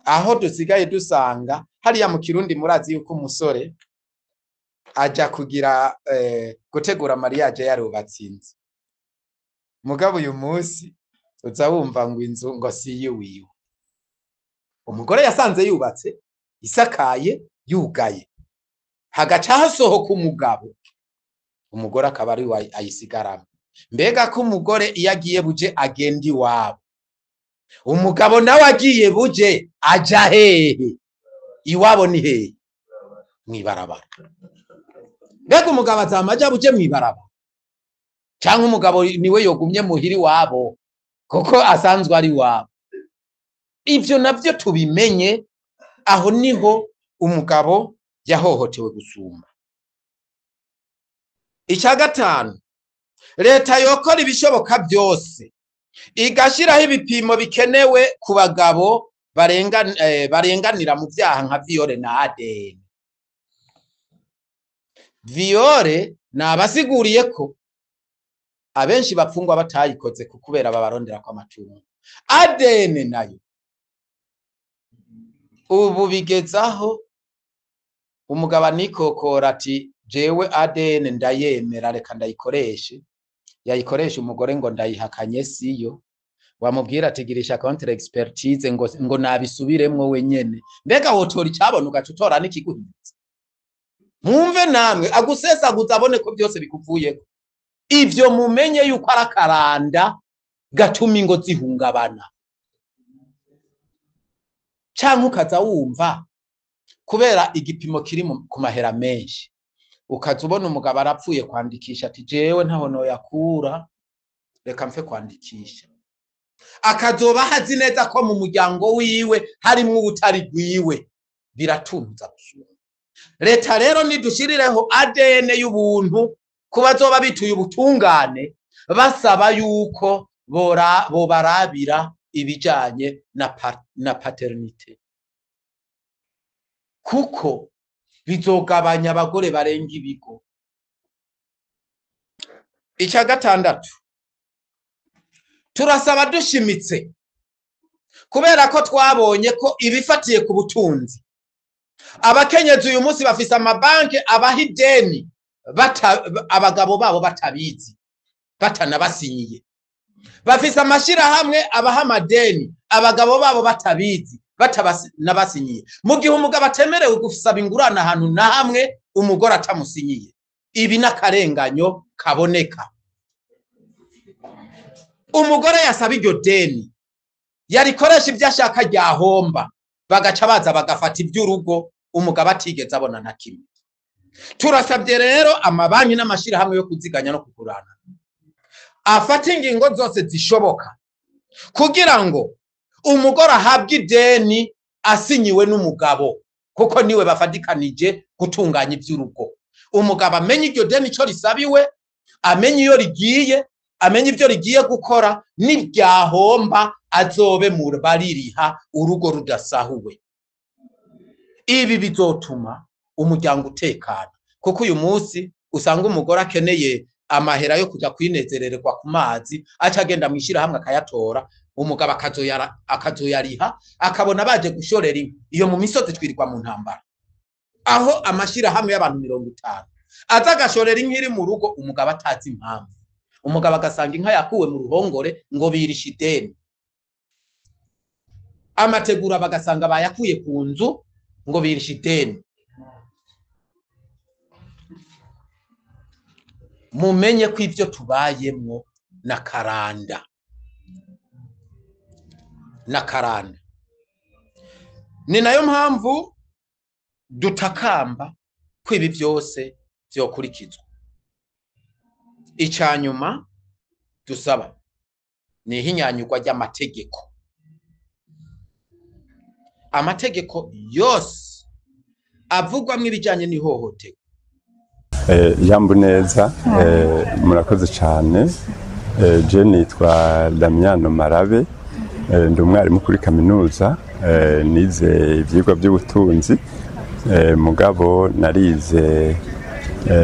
Aho dusigaye dusanga hariya mu Kirundi murazi yuko umusore aja kugira gutegura mariage yarubatse inzu. Mugabo uyu munsi uza wumva ngo inzu ngo siye wiwe. Umugore yasanze yubatse, isakaye, yugaye. Hagaca hasohoka umugabo, umugore akaba ari ayisigaramo. Mbega ko umugore iyo agiye buje agenda iwabo, umugabo nawe agiye buje aja hehe? Iwabo ni hehe? Mwibarabara. Mbega umugabo azamaja buje mwibarabara, canke umugabo niwe yogumye muhiri wabo koko asanzwe ari wabo? Ivyo navyo tubimenye. Aho niho umugabo yahohotewe gusumba. Icya gatanu, leta yokora ibishoboka byose igashiraho ibipimo bikenewe ku bagabo barenganira mu byaha nka viole na ADN. Viole nabasiguriye ko abenshi bapfungwa batayikoze kubera babarondera kwa matungo. ADN nayo ubu bigezaho umugabo nikokora ati jewe ADN ndayemera reka ndayikoreshe, yayikoresha umugore ngo ndayihakanye siyo, wamubwira ati girisha contre expertise ngo nabisubiremwo wenyene. Mbega wotora icyabona ugacutora n'ikiguhitse? Mwumve namwe agusesaguza abone ko byose bikuvuyeko. Ivyo mumenye yuko arakaranda gatuma ingo zihungabana. Canke ukaza wumva kubera igipimo kiri ku mahera menshi, ukaza ubona umugabo arapfuye kwandikisha ati jewe ntaho no yakura reka mfe kwandikisha. Akazoba hazi neza ko mu muryango wiwe harimwo ubutari bwiwe. Biratunza gusura. Leta rero nidushirireho ADN y'ubuntu kubazoba bituye ubutungane, basaba yuko bobarabira ibijanye na paternité, kuko bizogabanya abagore barenga ibigo. Icya gatandatu, turasaba dushimitse kubera ko twabonye ko ibifatiye ku butunzi abakenyezi uyu munsi bafise amabanki abaha ideni abagabo babo batabizi, batanabasinyiye. Bafise amashirahamwe abaha amadeni abagabo babo batabizi, batanabasinyiye. Mu gihe umugabo atemerewe gusaba ingurane ahantu na hamwe umugore atamusinyiye, ibi n'akarenganyo kaboneka. Umugore yasaba iryo deni yarikoresha ibyo ashaka ryahomba, bagaca baza bagafata iby'urugo umugabo atigeze abona na kimwe. Turasabye rero amabanki n'amashirahamwe yo kuziganya no kugurana afata ingingo zose zishoboka kugira ngo umugore ahabwe ideni asinyiwe n'umugabo, kuko niwe bafadikanije gutunganya iby'urugo. Umugabo amenye iryo deni ico risabiwe, amenye iyo rigiye, amenye ibyo rigiye gukora, n'ibyahomba azobe mu baririha urugo rudasahuwe. Ibi bizotuma umuryango utekana, kuko uyu munsi usanga umugore akeneye amahera yo kuja kwinezererwa ku mazi, acagenda mwishira hamwe akayatora, umugabo akazoyariha, akabona baje gushorera iyo mu misozi twirirwa mu ntambara, aho amashira hamwe y'abantu 50 azagashorera inkiri mu rugo, umugabo atazi impamvu. Umugabo agasanga inka yakuwe mu ruhongore ngo birisha ideni, amategura bagasanga bayakuye ku nzu ngo birisha ideni. Mumenye ko ivyo tubayemwo na karanda. Ni nayo mpamvu dutakamba ko ibi byose byokurikizwa. icanyuma dusaba ni ihinyanyurwa ry'amategeko. Amategeko yose avugwamwo ibijanye n'ihohoterwa. Jambo neza, murakoze cyane. Je nitwa Damiano Marabe, ndi umwarimu kuri kaminuza, nize ivyigwa by'ubutunzi, mugabo narize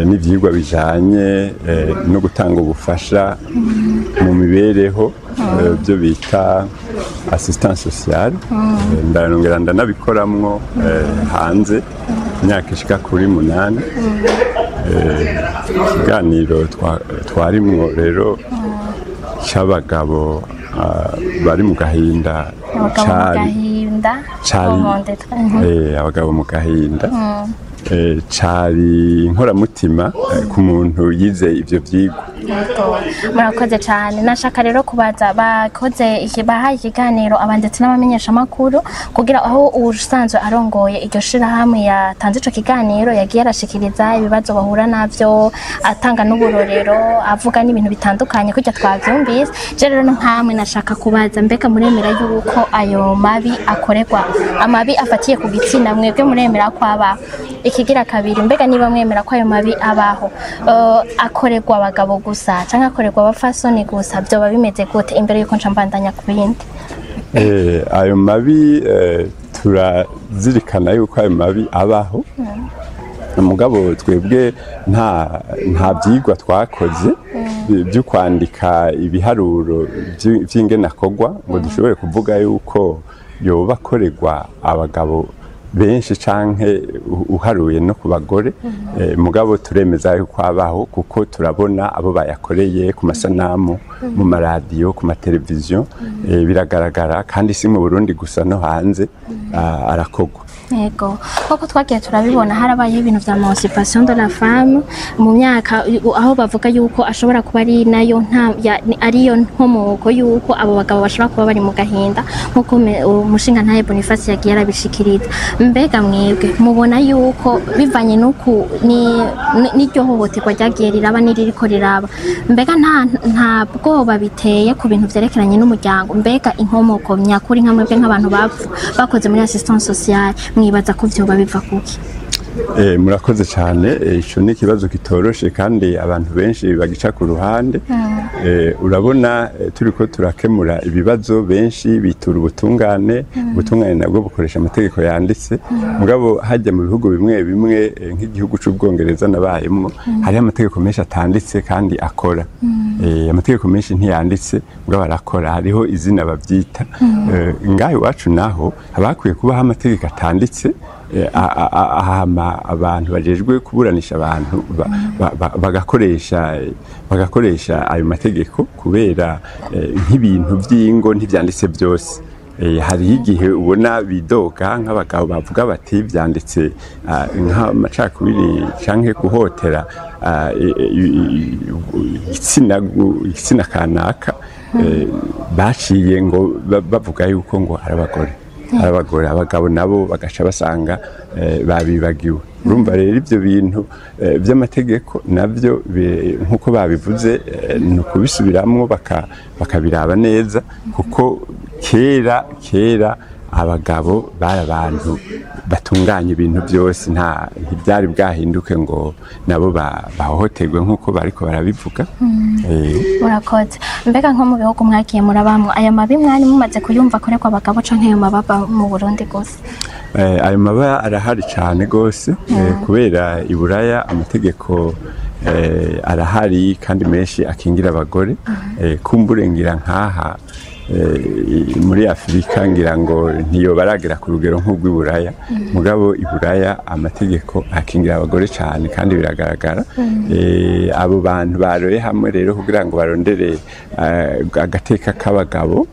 n'ivyigwa bijanye no gutanga ubufasha mu mibereho, byo bita assistance sociale. Ndarongera ndanabikoramwo hanze imyaka ishika kuri 8. Ikiganiro twarimwo rero c'abagabo bari mu gahinda, abagabo mu gahinda, cari inkoramutima ku muntu yize ivyo vyigwa. Murakoze cyane. Nashaka rero kubaza bakoze bahaye ikiganiro abanditsi n'abamenyesha makuru kugira aho usanzwe arongoye iryo shirahamwe yatanze ico kiganiro yagiye arashikiriza ibibazo bahura navyo, atanga n'uburorero, avuga n'ibintu bitandukanye kujya twavyumvise. Je rero nkamwe nashaka kubaza mbega muremera yuko ayo mabi akorerwa, amabi afatiye ku gitsina, mwebwe muremera ko aba? Ikigira kabiri, mbega niba mwemera ko ayo mabi abaho akorerwa abagabo gusa cyangwa akorerwa abafasoni gusa, byo bimeze gute imbere yuko ncambandanya ku bindi? Ayo mabi turazirikana yuko ayo mabi abaho, mugabo twebwe nta byigwa twakoze byo kwandika ibiharuro by'ingene akorwa ngo dushobore kuvuga yuko yoba akorerwa abagabo benshi canke uharuye no ku bagore. Mugabo turemeza yuko abaho kuko turabona abo bayakoreye ku masanamu, mu maradiyo, ku mateleviziyo, biragaragara kandi si mu Burundi gusa no hanze arakorwa. Yego, koko twagiye turabibona harabaye ibintu vya emancipation de la femme mu myaka aho bavuga yuko ashobora kuba ari nayo ariyo nkomoko yuko abo bagabo bashobora kuba bari mu gahinda nkuko umushinga ntaye Boniface yagiye arabishikiriza. Mbega mwebwe mubona yuko bivanye nuko n'iryo hohoterwa ryagiye riraba n'iriko riraba, mbega nta bwoba biteye ku bintu vyerekeranye n'umuryango? Mbega inkomoko nyakuri nka mwebwe nk'abantu bakoze muri assistance sociale mwibaza ko vyoba biva kuki? Murakoze cyane. Ico ni ikibazo kitoroshe kandi abantu benshi bagica ku ruhande. Urabona turiko turakemura ibibazo, benshi bitura ubutungane nabwo bukoresha amategeko yanditse, mugabo hajya mu bihugu bimwe bimwe nk'igihugu c'Ubwongereza nabayemwo hari amategeko menshi atanditse kandi akora. Amategeko menshi ntiyanditse mugabo arakora, hariho izina bavyita. Ngaho iwacu naho habakwiye kubaho amategeko atanditse, abantu bajejwe kuburanisha abantu bagakoresha ayo mategeko, kubera nk'ibintu by'ingo ntivyanditse byose. Hari igihe ubona bidoga nk'abagabo bavuga bati byanditse nk'amacakubiri canke guhotera igitsina kanaka, baciye ngo bavuga yuko ngo arabagore. Abagabo nabo bagaca basanga babibagiwe. Urumva rero ivyo bintu by'amategeko navyo nkuko babivuze ni ukubisubiramwo bakabiraba neza, kuko kera abagabo bari abantu batunganya ibintu byose, ntibyari bwahinduke ngo nabo bahohoterwe nk'uko bariko barabivuga. Murakoze. Mbega nko mu bihugu mwagiye murabamwo aya mabi mwari mumaze kuyumva akorerwa abagabo canke ayo mababa mu Burundi gusa? Ayo maba arahari cyane gose, kubera i Buraya amategeko arahari kandi menshi akingira abagore. Kumburengira nkaha muri Afrika ngira ngo ntiyo baragera ku rugero nk'ubw'i Buraya, mugabo i Buraya amategeko akingira abagore cyane kandi biragaragara. Abo bantu baroye hamwe rero kugira ngo barondere agateka k'abagabo,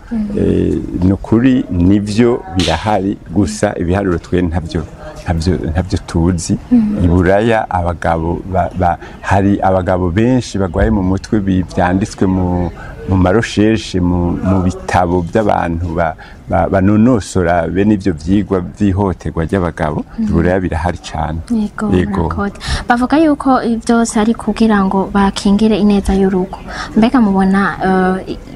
nukuri nivyo birahari, gusa ibiharuro twe ntabyo tuzi. I Buraya abagabo hari abagabo benshi bagwaye mu mutwe byanditswe marosheshe mu bitabo by'abantu banonosora bene ivyo vyigwa vy'ihohoterwa ry'abagabo iburaya birahari cyane. Yego bavuga yuko byose ari kugira ngo bakingire ineza y'urugo. Mbega mubona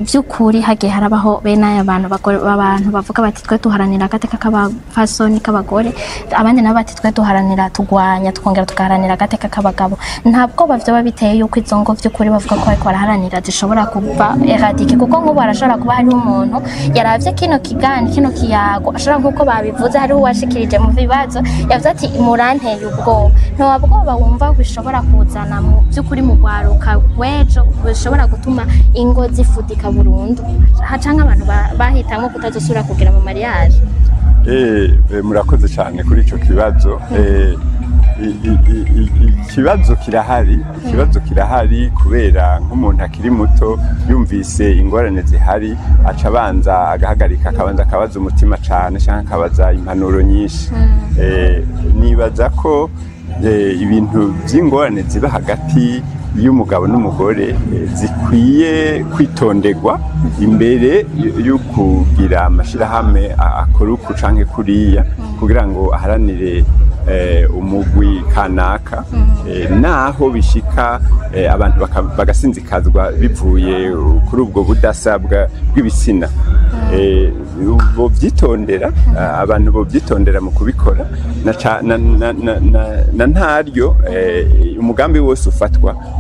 by'ukuri hagiye harabaho bene aya bantu bavuga bati twe duharanira agateka k'abafasoni k'abagore, abandi nabo bati twe duharanira tugwanya tukongera tugaharanira agateka k'abagabo. Ntabwo bavyo biteye yuko izo ngo by'ukuri bavuga ko ariko baraharanira zishobora kuba eradike, kuko nk'ubu arashobora kuba hari umuntu yaravye kino kiyago ashobora nk'uko babivuze hariho uwashikirije mu bibazo yavuze ati muranteye ubwoba. Nta bwoba wumva bishobora kuzana mu by'ukuri mu gwaruka wejo bishobora gutuma ingo zifudika burundu hacanga abantu bahitamwe kutazosura kugira mu mariage? Murakoze cyane kuri ico kibazo. Ikibazo kirahari kubera nk'umuntu akiri muto yumvise ingorane zihari aca abanza agahagarika akabaza umutima cyane cyangwa akabaza impanuro nyinshi. Nibaza ko ibintu by'ingorane ziba hagati y'umugabo n'umugore zikwiye kwitonderwa imbere yo kugira amashirahamwe akora uku canke kuriya kugira ngo aharanire umugwi kanaka, naho bishika abantu bagasinzikazwa bivuye kuri ubwo budasa bw'ibitsina. Bovyitondera, abantu bovyitondera mu kubikora na ntaryo umugambi wose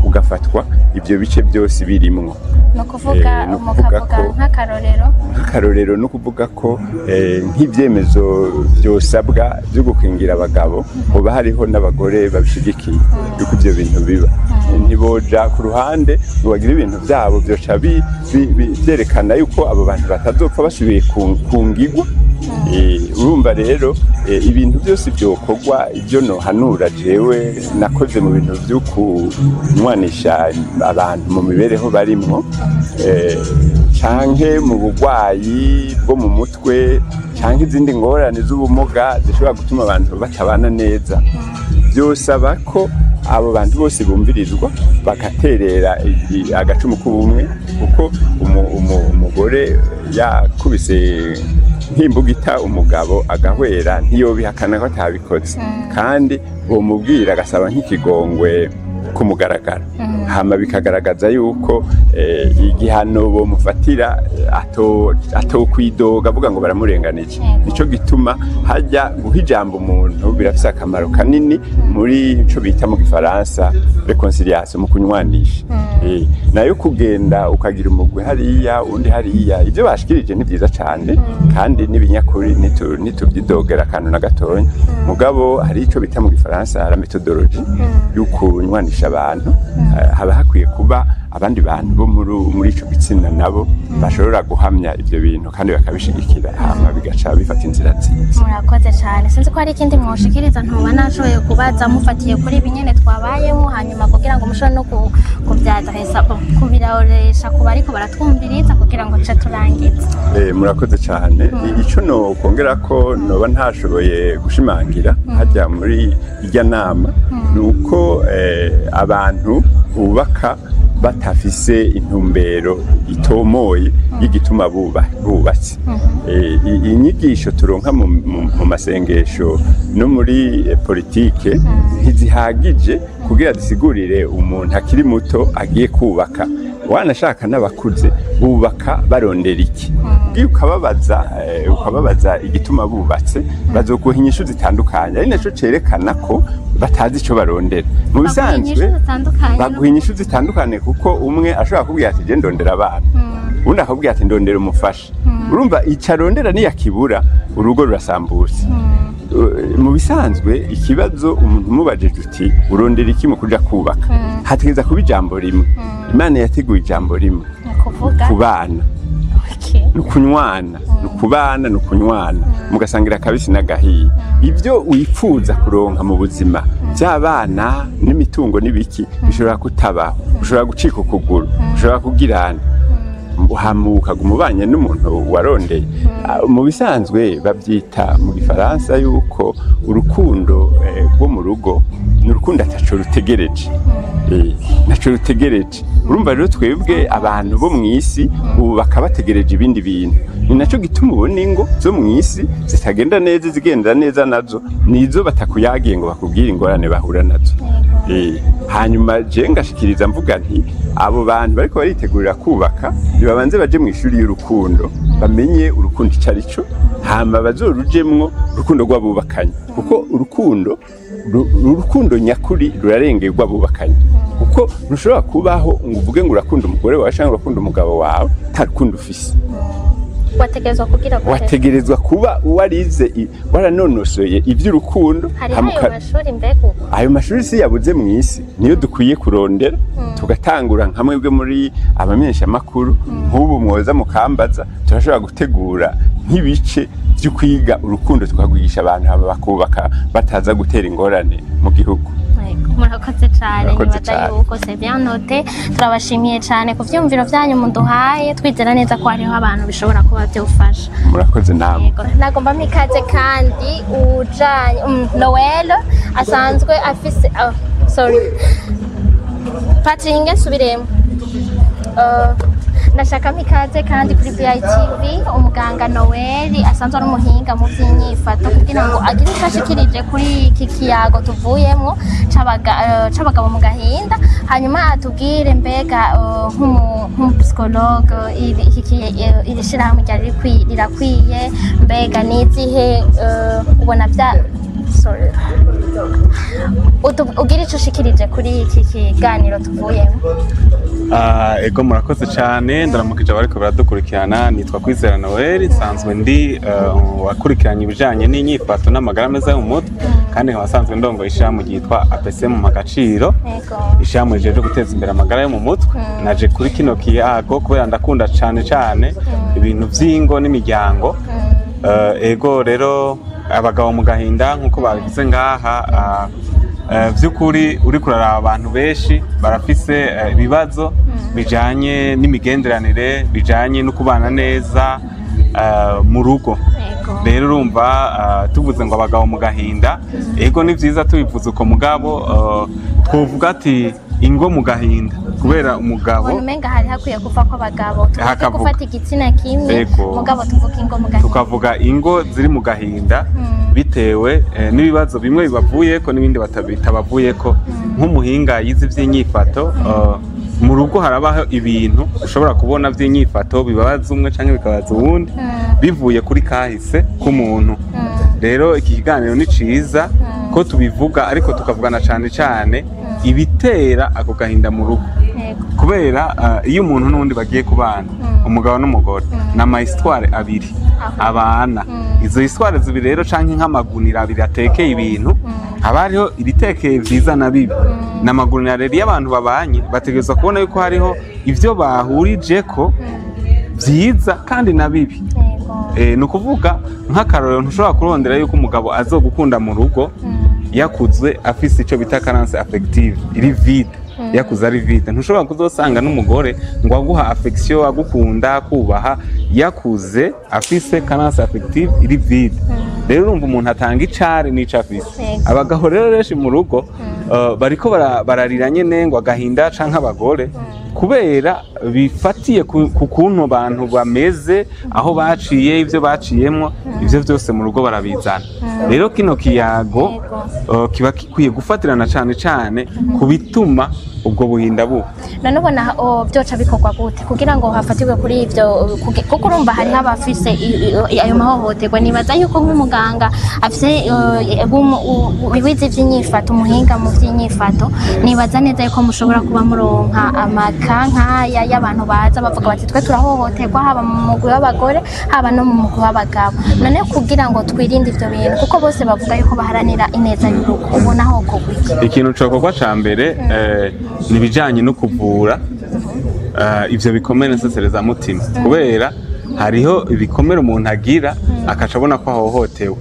ugafatwa ibyo bice byose birimwo. No kuvuga nk'akarorero no kuvuga ko nk'ibyemezo byosabwa byo gukingira abagabo hoba hariho n'abagore babishigikiye yuko ibyo bintu biba. Ntiboja ku ruhande ngo bagire ibintu byabo byoca byerekana yuko abo bantu batazopfa basubiye kungigwa. Urumva rero ibintu byose byokorwa ibyo nohanura jewe nakoze mu bintu byo kunywanisha abantu mu mibereho barimwo, canke mu bugwayi bwo mu mutwe canke izindi ngorane z'ubumuga zishobora gutuma abantu batabana neza. Byosaba ko abo bantu bose bumvirizwa bagaterera agacumu k'ubumwe, kuko umugore yakubise nk'imbugita umugabo agahwera ntiyobihakana ko atabikoze, kandi bomubwira agasaba nk'ikigongwe ku mugaragaro, hama bikagaragaza yuko igihano bomufatira atokwidoga avuga ngo baramurenganije. Nico gituma hajya guha ijambo umuntu birafise akamaro kanini muri ico bita mu gifaransa reconciliation, mu kunywanisha. Nayo kugenda ukagira umugwi hariya undi hariya, ibyo bashikirije ni byiza cyane kandi n'ibinyakuri nitubyidogera akantu na gatonya. Mugabo hari ico bita mu gifaransa la methodologie yo kunywanisha abantu. Haba hakwiye kuba abandi bantu bo muri ico bitsina nabo bashobora guhamya ibyo bintu kandi bakabishigikira, hama bigaca bifata inzira nziza. Murakoze cyane. Sinzi ko hari ikindi mwoshikiriza ntuba nashoboye kubaza mufatiye kuri binyene twabayemo, hanyuma kugira ngo mushobore no kubyadresa kubiraoresha kuba ariko baratwumviriza kugira ngo nce turangize. Murakoze cyane. Ico no kongera ko noba ntashoboye gushimangira hajya muri irya nama nuko abantu bubaka batafise intumbero itomoye y'igituma bubatse. Inyigisho turonka mu masengesho no muri politike ntizihagije kugira zisigurire umuntu akiri muto agiye kubaka. Wanashaka n'abakuze bubaka barondera iki, iyo ukababaza igituma bubatse bazokuha inyishu zitandukanye, ari naco cerekana ko batazi ico barondera. Mu bisanzwe baguha inyishu zitandukanye, kuko umwe ashobora kubwira ati je ndondera abana, undi akabwira ati ndondera umufasha. Urumva ico arondera niyakibura urugo rurasambutse. Mu bisanzwe ikibazo umuntu umubajije uti urondera iki mu kuja kubaka, hategeza kuba ijambo rimwe. Imana yateguye ijambo rimwe, kubana, nukunywana, nukubana, nukunywana, mugasangira akabisi n'agahiye. Ibyo wifuza kuronka mu buzima by'abana n'imitungo n'ibiki bishobora kutabaho, ushobora gucika ukuguru, ushobora kugirana, uhamuka umubanye n'umuntu warondeye. Mu bisanzwe babyita mu gifaransa yuko urukundo rwo mu rugo ni urukundo ataco rutegereje, naco rutegereje. urumva rero twebwe abantu bo mw'isi ubu bakabategereje ibindi bintu ni naco gituma ubona ingo zo mw'isi zitagenda neza zigenda neza nazo nizo batakuyagiye ngo bakubwire ingorane bahura nazo hanyuma je ngashikiriza mvuga nti abo bantu bariko baritegurira kubaka nibabanze baje mu ishuri y'urukundo bamenye urukundo icarico hama bazorujemwo urukundo rw'abubakanye kuko urukundo nyakuri rurarengerwa abubakanye kuko ntushobora kubaho ngo uvuge ngo urakunda umugore wawe cyangwa urakunda umugabo wawe nta rukundo ufise wategerezwa kuba warize waranonosoye iby'urukundo ayo mashuri si yabuze mu isi niyo dukwiye kurondera tugatangura nka mwebwe muri abamenyesha makuru nk'ubu mwoza mukambaza turashobora gutegura nk'ibice byo kwiga urukundo tukagwigisha abantu bakubaka bataza gutera ingorane mu gihugu. Murakoze cyane nibaza yuko c'est bien noté turabashimiye cyane ku vyumviro vyanyu muduhaye twizera neza ko hariho abantu bishobora kuba byofasha. Murakoze namwe. Nagomba mikaze kandi ujanye Noel asanzwe afise Patringe subiremo nashaka mikaze kandi kuri BITV umuganga Noel asanzwe ari umuhinga mu by'inyifato kugira ngo agire ifashikirije kuri iki kiyago tuvuyemo c'abagabo mu gahinda hanyuma atubwire mbega nk'umupsikologe iri shirahamwe rirakwiye mbega n'izihe ubona ugira ico ushikirije kuri iki kiganiro tuvuyemo. Ego murakoze cyane ndaramukije abariko baradukurikirana nitwa Kwizera Noel nsanzwe ndi wakurikiranye ibijanye n'inyifato n'amagara meza mu mutwe kandi nkabasanzwe ndongo ishyirahamwe ryitwa APC mu magaciro ishyirahamwe rije guteza imbere amagara yo mu mutwe naje kuri kino kiyago kubera ndakunda cyane ibintu vy'ingo n'imiryango ego rero abagabo mu gahinda nkuko babivuze ngaha vy'ukuri uri kuraraba abantu benshi barafise ibibazo bijanye n'imigenderanire bijanye no kubana neza mu rugo rero urumva tuvuze ngo abagabo mu gahinda ego ni vyiza tubivuze uko mugabo twovuga ati ingo mu gahinda kubera umugabo umenga hari hakwiye kuva ko abagabo gufata igitsina kimwe mugabo tuvuga ingo mu gahinda tukavuga ingo ziri mu gahinda bitewe n'ibibazo bimwe bibavuyeko n'ibindi bitabavuyeko nk'umuhinga yize ivy'inyifato mu rugo harabaho ibintu ushobora kubona vy'inyifato bibabaza umwe canke bikabaza uwundi bivuye kuri kahise k'umuntu rero iki kiganiro ni ciza ko tubivuga ariko tukavugana cane ibitera ako gahinda mu rugo kubera iyo umuntu n'undi bagiye kubana umugabo n'umugore n'ama histoire abiri abana izo histoire zibiri rero canke nk'amagunira abiri atekeye ibintu haba hariho ibitekeye vyiza na bibi n'amagunira rero iyo abantu babanye bategerezwa kubona yuko hariho ivyo bahurijeko vyiza kandi na bibi ni ukuvuga nk'akarorero ntushobora kurondera yuko umugabo azogukunda mu rugo yakuze afise ico bita carence affective iri vide yakuze ari vide ntushobora kuzosanga n'umugore ngo aguha affection agukunda kubaha yakuze afise carence affective iri vide rero urumva umuntu atanga icari n'ico afise abagabo rero benshi mu rugo bariko bararira nyene ngo agahinda canke abagore kubera bifatiye ku kuntu abantu bameze aho baciye ivyo baciyemwo ivyo vyose mu rugo barabizana rero kino kiyago kiba kikwiye gufatirana cane ku bituma ubwo buhinda buba none ubona byoca bikorwa gute kugira ngo hafatirwe kuri ivyo kuko urumva hari abafise ayo mahohoterwa nibaza yuko nk'umuganga afise wize ivy'inyifato umuhinga mu vy'inyifato nibaza neza yuko mushobora kuba muronka amakankaya y'abantu baza bavuga bati twe turahohoterwa haba mu mugwi w'abagore haba no mu mugwi w'abagabo none kugira ngo twirinde ivyo bintu kuko bose bavuga yuko baharanira ineza y'urugo ubona aho kugwiki ikintu cokorwa ca mbere nibijanye no kuvura ivyo bikomere nsesereza mutima kubera hariho ibikomere umuntu agira akacabona ko ahohotewe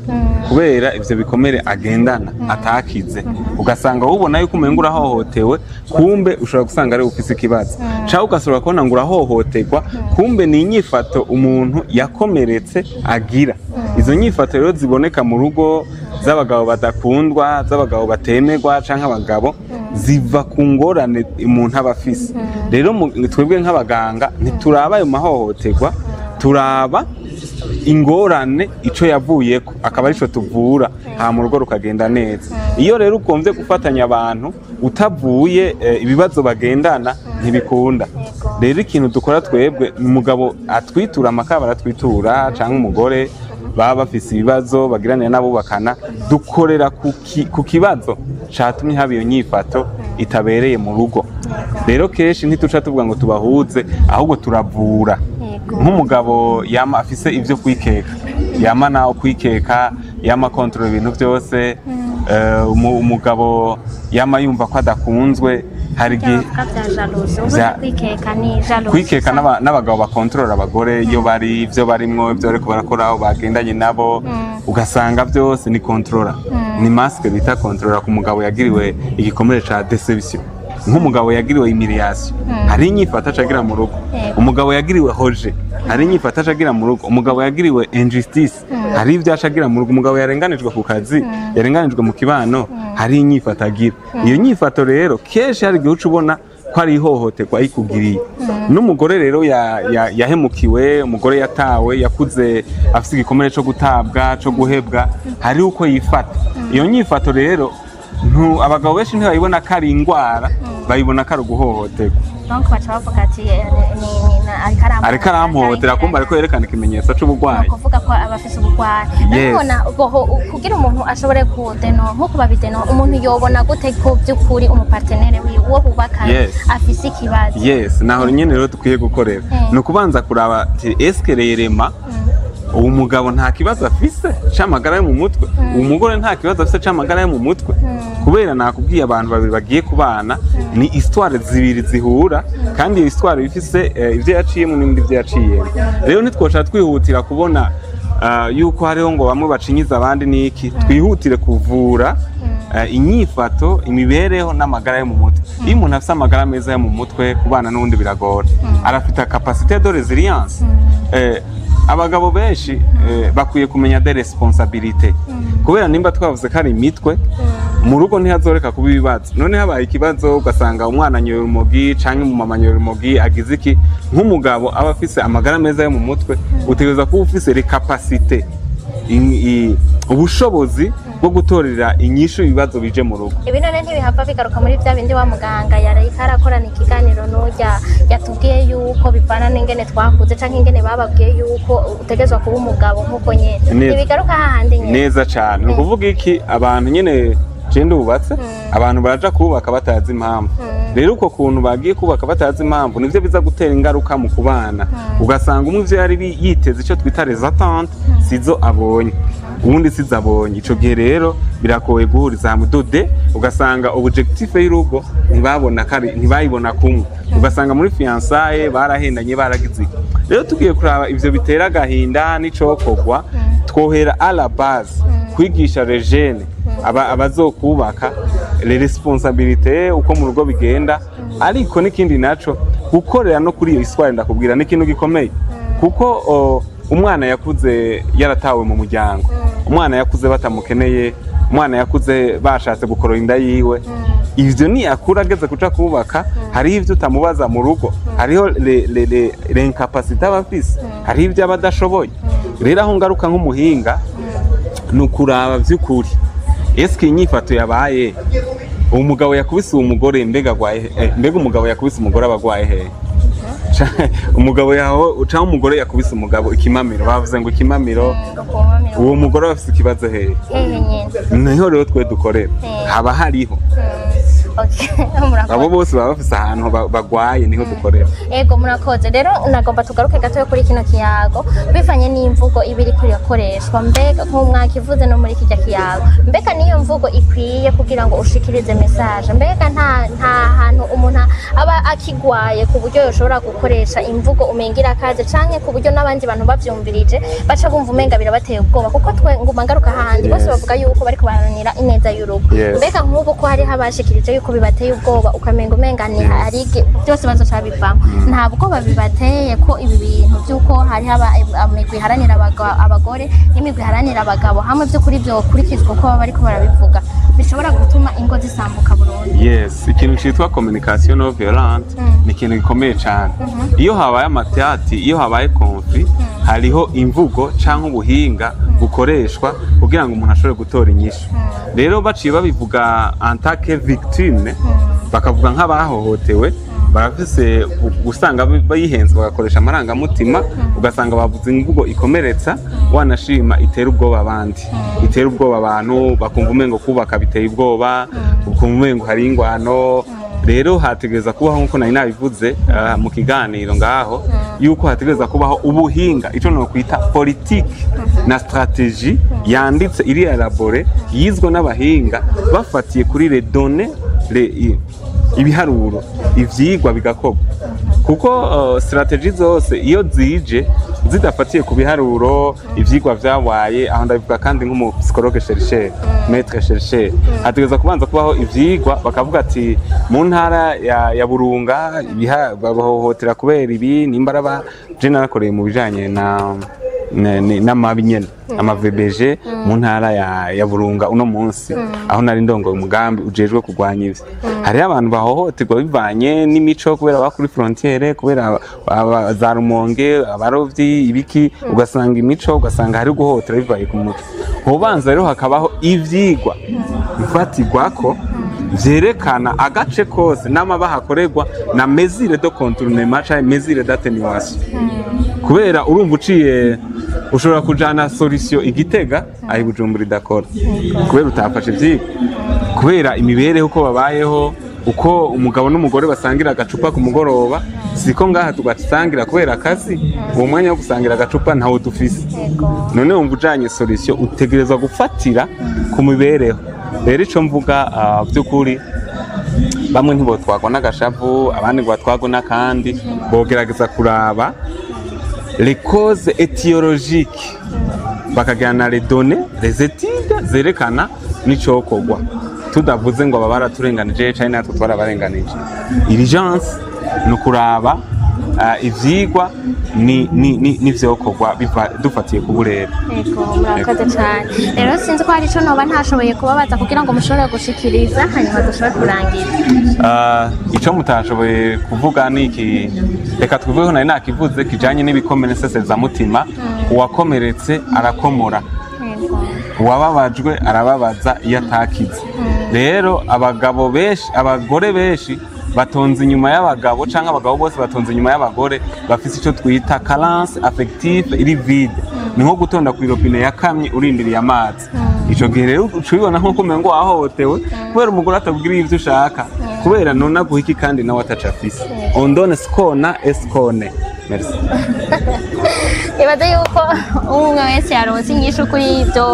kubera ivyo bikomere agendana atakize ugasanga ubona yuko umenga urahohotewe kumbe ushobora gusanga ari ufise ikibazo cyangwa ugasubira kubona ngo urahohoterwa kumbe ni inyifato umuntu yakomeretse agira izo nyifato rero ziboneka mu rugo z'abagabo badakundwa z'abagabo batemerwa canke abagabo ziva ku ngorane umuntu aba afise. Rero twebwe nk'abaganga ntituraba ayo mahohoterwa, turaba ingorane ico yavuyeko akaba arico tuvura ha mu rugo rukagenda neza. Iyo rero ukomvye gufatanya abantu utavuye ibibazo bagendana ntibikunda. Rero ikintu dukora twebwe umugabo atwitura amakaba aratwitura canke umugore baba bafise ibibazo bagiranira n'abubakana, dukorera ku kibazo catumye haba iyo nyifato itabereye mu rugo. Rero kenshi ntituca tuvuga ngo tubahuze, ahubwo turavura. Nk'umugabo yama afise ivyo kwikeka, yama nawo kwikeka, yama kontrol ibintu byose, umugabo yama yumva ko adakunzwe, hari gihe kwikeka n'abagabo bakontorora abagore iyo bari ivyo barimwo ivyo bariko barakora bagendanye nabo, ugasanga byose ni kontrola, ni masque bita kontrola ku mugabo yagiriwe igikomere ca deception. Nk'umugabo yagiriwe humiliation, hari inyifata acagira mu rugo. Umugabo yagiriwe hoje, hari inyifata acagira mu rugo. Umugabo yagiriwe injustice, hari ivyo acagira mu rugo. Umugabo yarenganijwe ku kazi, yarenganijwe mu kibano, hari inyifata agira. Iyo nyifato rero kenshi hari gihe ubona ko ari ihohoterwa ayikugiriye. N'umugore rero yahemukiwe, umugore yatawe, yakuze afise igikomere cyo gutabwa, cyo guhebwa, hari uko yifata. Iyo nyifato rero abagabo benshi ntibayibona ko ari ingwara, bayibona ko ari uguhohoterwa. Donc baca bavuga ati ariko aramuhohotera, kumva ariko yerekana ikimenyetso c'ubugwayi, kuvuga ko abafise ubugwayi. Nabona kugira umuntu ashobore kudeno nko kubabideno, umuntu yobona gute ko by'ukuri umupartenere wiwe uwo bubakana afise ikibazo? Yes, naho nyene rero dukwiye gukorera no kubanza kuraba eske rerema uwo mugabo nta kibazo afise c'amagara yo mu mutwe, uwo mugore nta kibazo afise c'amagara yo mu mutwe. Kubera nakubwiye abantu babiri bagiye kubana ni histoire zibiri zihura, kandi iyo histoire bifise ivyo yaciyemo n'ibindi vyo yaciyemo. Rero nitwoca twihutira kubona yuko hariho ngo bamwe bacinyiza abandi niki, twihutire kuvura inyifato, imibereho n'amagara yo mu mutwe. Iyo umuntu afise amagara meza yo mu mutwe, kubana n'undi biragora, arafite capacité de résilience. Abagabo benshi bakwiye kumenya de responsabilité, kubera nimba twavuze ko ari imitwe mu rugo ntihazoreka kuba ibibazo. None habaye ikibazo ugasanga umwana anyoye urumogi canke umumama anyoye urumogi, agize iki? Nk'umugabo aba afise amagara meza yo mu mutwe, utegereza kuba ufise les capacités, ubushobozi bwo gutorera inyishu ibibazo bije mu rugo. Ibi none ntibihava bigaruka muri bya bindi wa muganga yari karakorana ikiganiro n'ujya yatubwiye yuko bivana n'ingene twakuze canke ingene bababwiye yuko utegezwa kuba umugabo nk'uko nyene bigaruka hahandi nyene. Neza cyane. Ni ukuvuga iki? Abantu nyene cende ubatse, abantu baraja kubaka batazi impamvu. Rero uko kuntu bagiye kubaka batazi impamvu nivyo biza gutera ingaruka mu kubana. Ugasanga umwe ivyo yari yiteze ico twita les attentes sizo abonye, ubundi sizo abonye. Ico gihe rero birakoye guhuriza hamwe dode, ugasanga objectif y'urugo ntibayibona kumwe. Ugasanga muri fiançailles barahendanye baragize. Rero tugiye kuraba ivyo bitera gahinda n'icokogwa, twohera à la base kwigisha les jeunes abazokubaka les responsabilités uko mu rugo bigenda. Ariko n'ikindi naco gukorera no kuri iyo histoire ndakubwira n'ikintu gikomeye, kuko umwana yakuze yaratawe mu muryango, umwana yakuze batamukeneye, umwana yakuze bashatse gukora inda yiwe. Ivyo ni akura ageze kuca kubaka, hari ivyo utamubaza mu rugo, hariho l'incapacité abafise, hari ivyo abadashoboye. Rero aho ngaruka nk'umuhinga nukuraba vy'ukuri, eske inyifato yabaye umugabo yakubise umugore mbega umugabo yakubise umugore abagwaye he? Umugabo yaho cyangwa umugore yakubise umugabo ikimamiro, bavuze ngo ikimamiro, uwo mugore afite ikibazo he? Niho rero twe dukorera, haba hariho abo bose baba bafise ahantu bagwaye, niho dukorera. Ego murakoze. Rero nagomba tugaruke gato kuri kino kiyago bivanye n'imvugo ibiri kuri yakoreshwa, mbega nk'umwakivuze no muri kijya kiyago, mbega niyo mvugo ikwiye kugira ngo ushikirize message, mbega nta hantu umuntu aba akigwaye ku buryo yoshobora gukoresha imvugo umengira kaje canke ku buryo n'abandi bantu bavyumvirije baca bumva umenga birabateye ubwoba, kuko twe nguma ngaruka handi bose bavuga yuko bariko baranira ineza y'urugo. Mbega nk'ubu ko hari habashikirije yuko bibateye ubwoba, ukamenga umenga ni hari byose bazoca bivamo, ntabwo babibateye ko ibi bintu byuko hari imigwi iharanira abagore n'imigwi iharanira abagabo hamwe byo kuri byo kurikizwa ko baba bariko barabivuga, bishobora gutuma ingo zisambuka burundu. Yes, ikintu cyitwa communication non violente ni ikintu gikomeye cyane. Iyo habaye amatati, iyo habaye conflit, hariho imvugo cyangwa ubuhinga bukoreshwa kugira ngo umuntu ashobore gutora inyishu. Rero baciye babivuga en tant que victime, bakavuga nk'abahohotewe, barafise usanga bayihenze bagakoresha amarangamutima, ugasanga bavuze imvugo ikomeretsa, wanashima itera ubwoba abandi, itera ubwoba abantu, bakumva umengo kubaka biteye ubwoba, ukumva umengo hari ingwano. Rero hategereza kubaho nkuko nari nabivuze mu kiganiro ngaho, yuko hategereza kubaho ubuhinga, ico no kwita politique na stratégie yanditse iri elabore, yizwe n'abahinga bafatiye kuri les données, ibiharuro, ivyigwa bigakorwa. Kuko strategie zose iyo zije zidafatiye ku biharuro, ivyigwa vyabaye, aho ndabivuga kandi nk'umu psychologue chercheur, maître chercheur, hategeza kubanza kubaho ivyigwa bakavuga ati mu ntara ya Burunga bahohotera kubera ibi, nimba je narakoreye mu bijanye na mabinyene ama VBG mu ntara ya Burunga uno munsi, aho nari ndongoye umugambi ujejwe kurwanya ivyo. Hari abantu bahohoterwa bivanye n'imico, kubera bakuri frontiere, kubera za Rumonge, abarovyi, ibiki, ugasanga imico, ugasanga hari guhohotera bivaye ku muco. Hobanza rero hakabaho ivyigwa bifatirwako vyerekana agace kose n'amabahakorerwa na mesure de contournement canke mesure d'atténuation. Kubera urumva uciye ushobora kujana solution Igitega ayi Bujumbura idakora, kubera utafashe ivyigwa, kubera imibereho uko babayeho, uko umugabo n'umugore basangira agacupa ku mugoroba, siko ngaha tugasangira kubera akazi, uwo mwanya wo gusangira agacupa ntawo dufise. None wumva ujanye solution utegerezwa gufatira ku mibereho. Rero ico mvuga by'ukuri, bamwe ntibo twagwa n'agashavu, abandi ngo batwagwa n'akandi, bogerageza kuraba les causes étiologiques, bakagana les données, les études zerekana n'icokorwa, tudavuze ngo babara turenganije cyane natwe twarabarenganije. Urgence no kuraba ivyigwa n'ivyokorwa dufatiye ku burere. Yego, murakoze cyane. Rero sinzi ko hari ico noba ntashoboye kubabaza kugira ngo mushobore gushikiriza hanyuma dushobore kurangiza. Ico mutashoboye kuvuga niki, reka twivuge ko nari nakivuze kijanye n'ibikomeretsa mutima, uwakomeretse arakomora, uwababajwe arababaza iyo atakize. Rero abagabo benshi, abagore benshi batonze inyuma y'abagabo, canke abagabo bose batonze inyuma y'abagore, bafise ico twita carence affective iri vide. Ni nko gutonda ku robine yakamye urindiriye amazi. Ico gihe rero ucubibona nko kumengo wahohotewe, kubera umugore atabwira ivyo ushaka, kubera nona guhiki kandi nawe atacafise. On donne ce qu'on a et ce qu'on est. Merci. Ibaze yuko umwe wese yaronse inyishu kuri ibyo,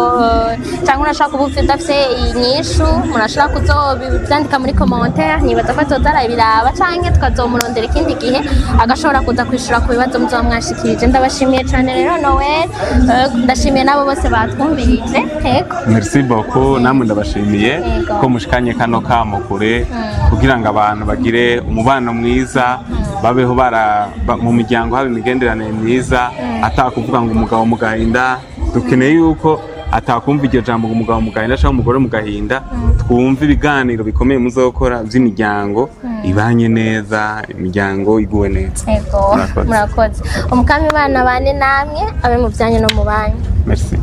cyangwa urashaka kuba udafise inyishu, murashaka kuzobyandika muri commentaire, nibaza ko tuzarabiraba canke tukazomurondera ikindi gihe agashobora kuza kwishura ku bibazo muzoba mwashikirije. Ndabashimiye cyane rero Noel, ndashimiye nabo bose batwumvirije. Yego, merci beaucoup, namwe ndabashimiye ko mushikanye kano kamo kure, kugira ngo abantu bagire umubano mwiza, babeho mu miryango haba imigenderanire myiza, atakuvuga ngo umugabo mu gahinda. Dukeneye yuko atakumva iryo jambo ngo umugabo mu gahinda cyangwa umugore mu gahinda, twumva ibiganiro bikomeye muzokora by'imiryango ibanye neza, imiryango iguwe neza. Yego, murakoze. Umukami bana bane namwe abe mu byanyu no mu banyu. Merci.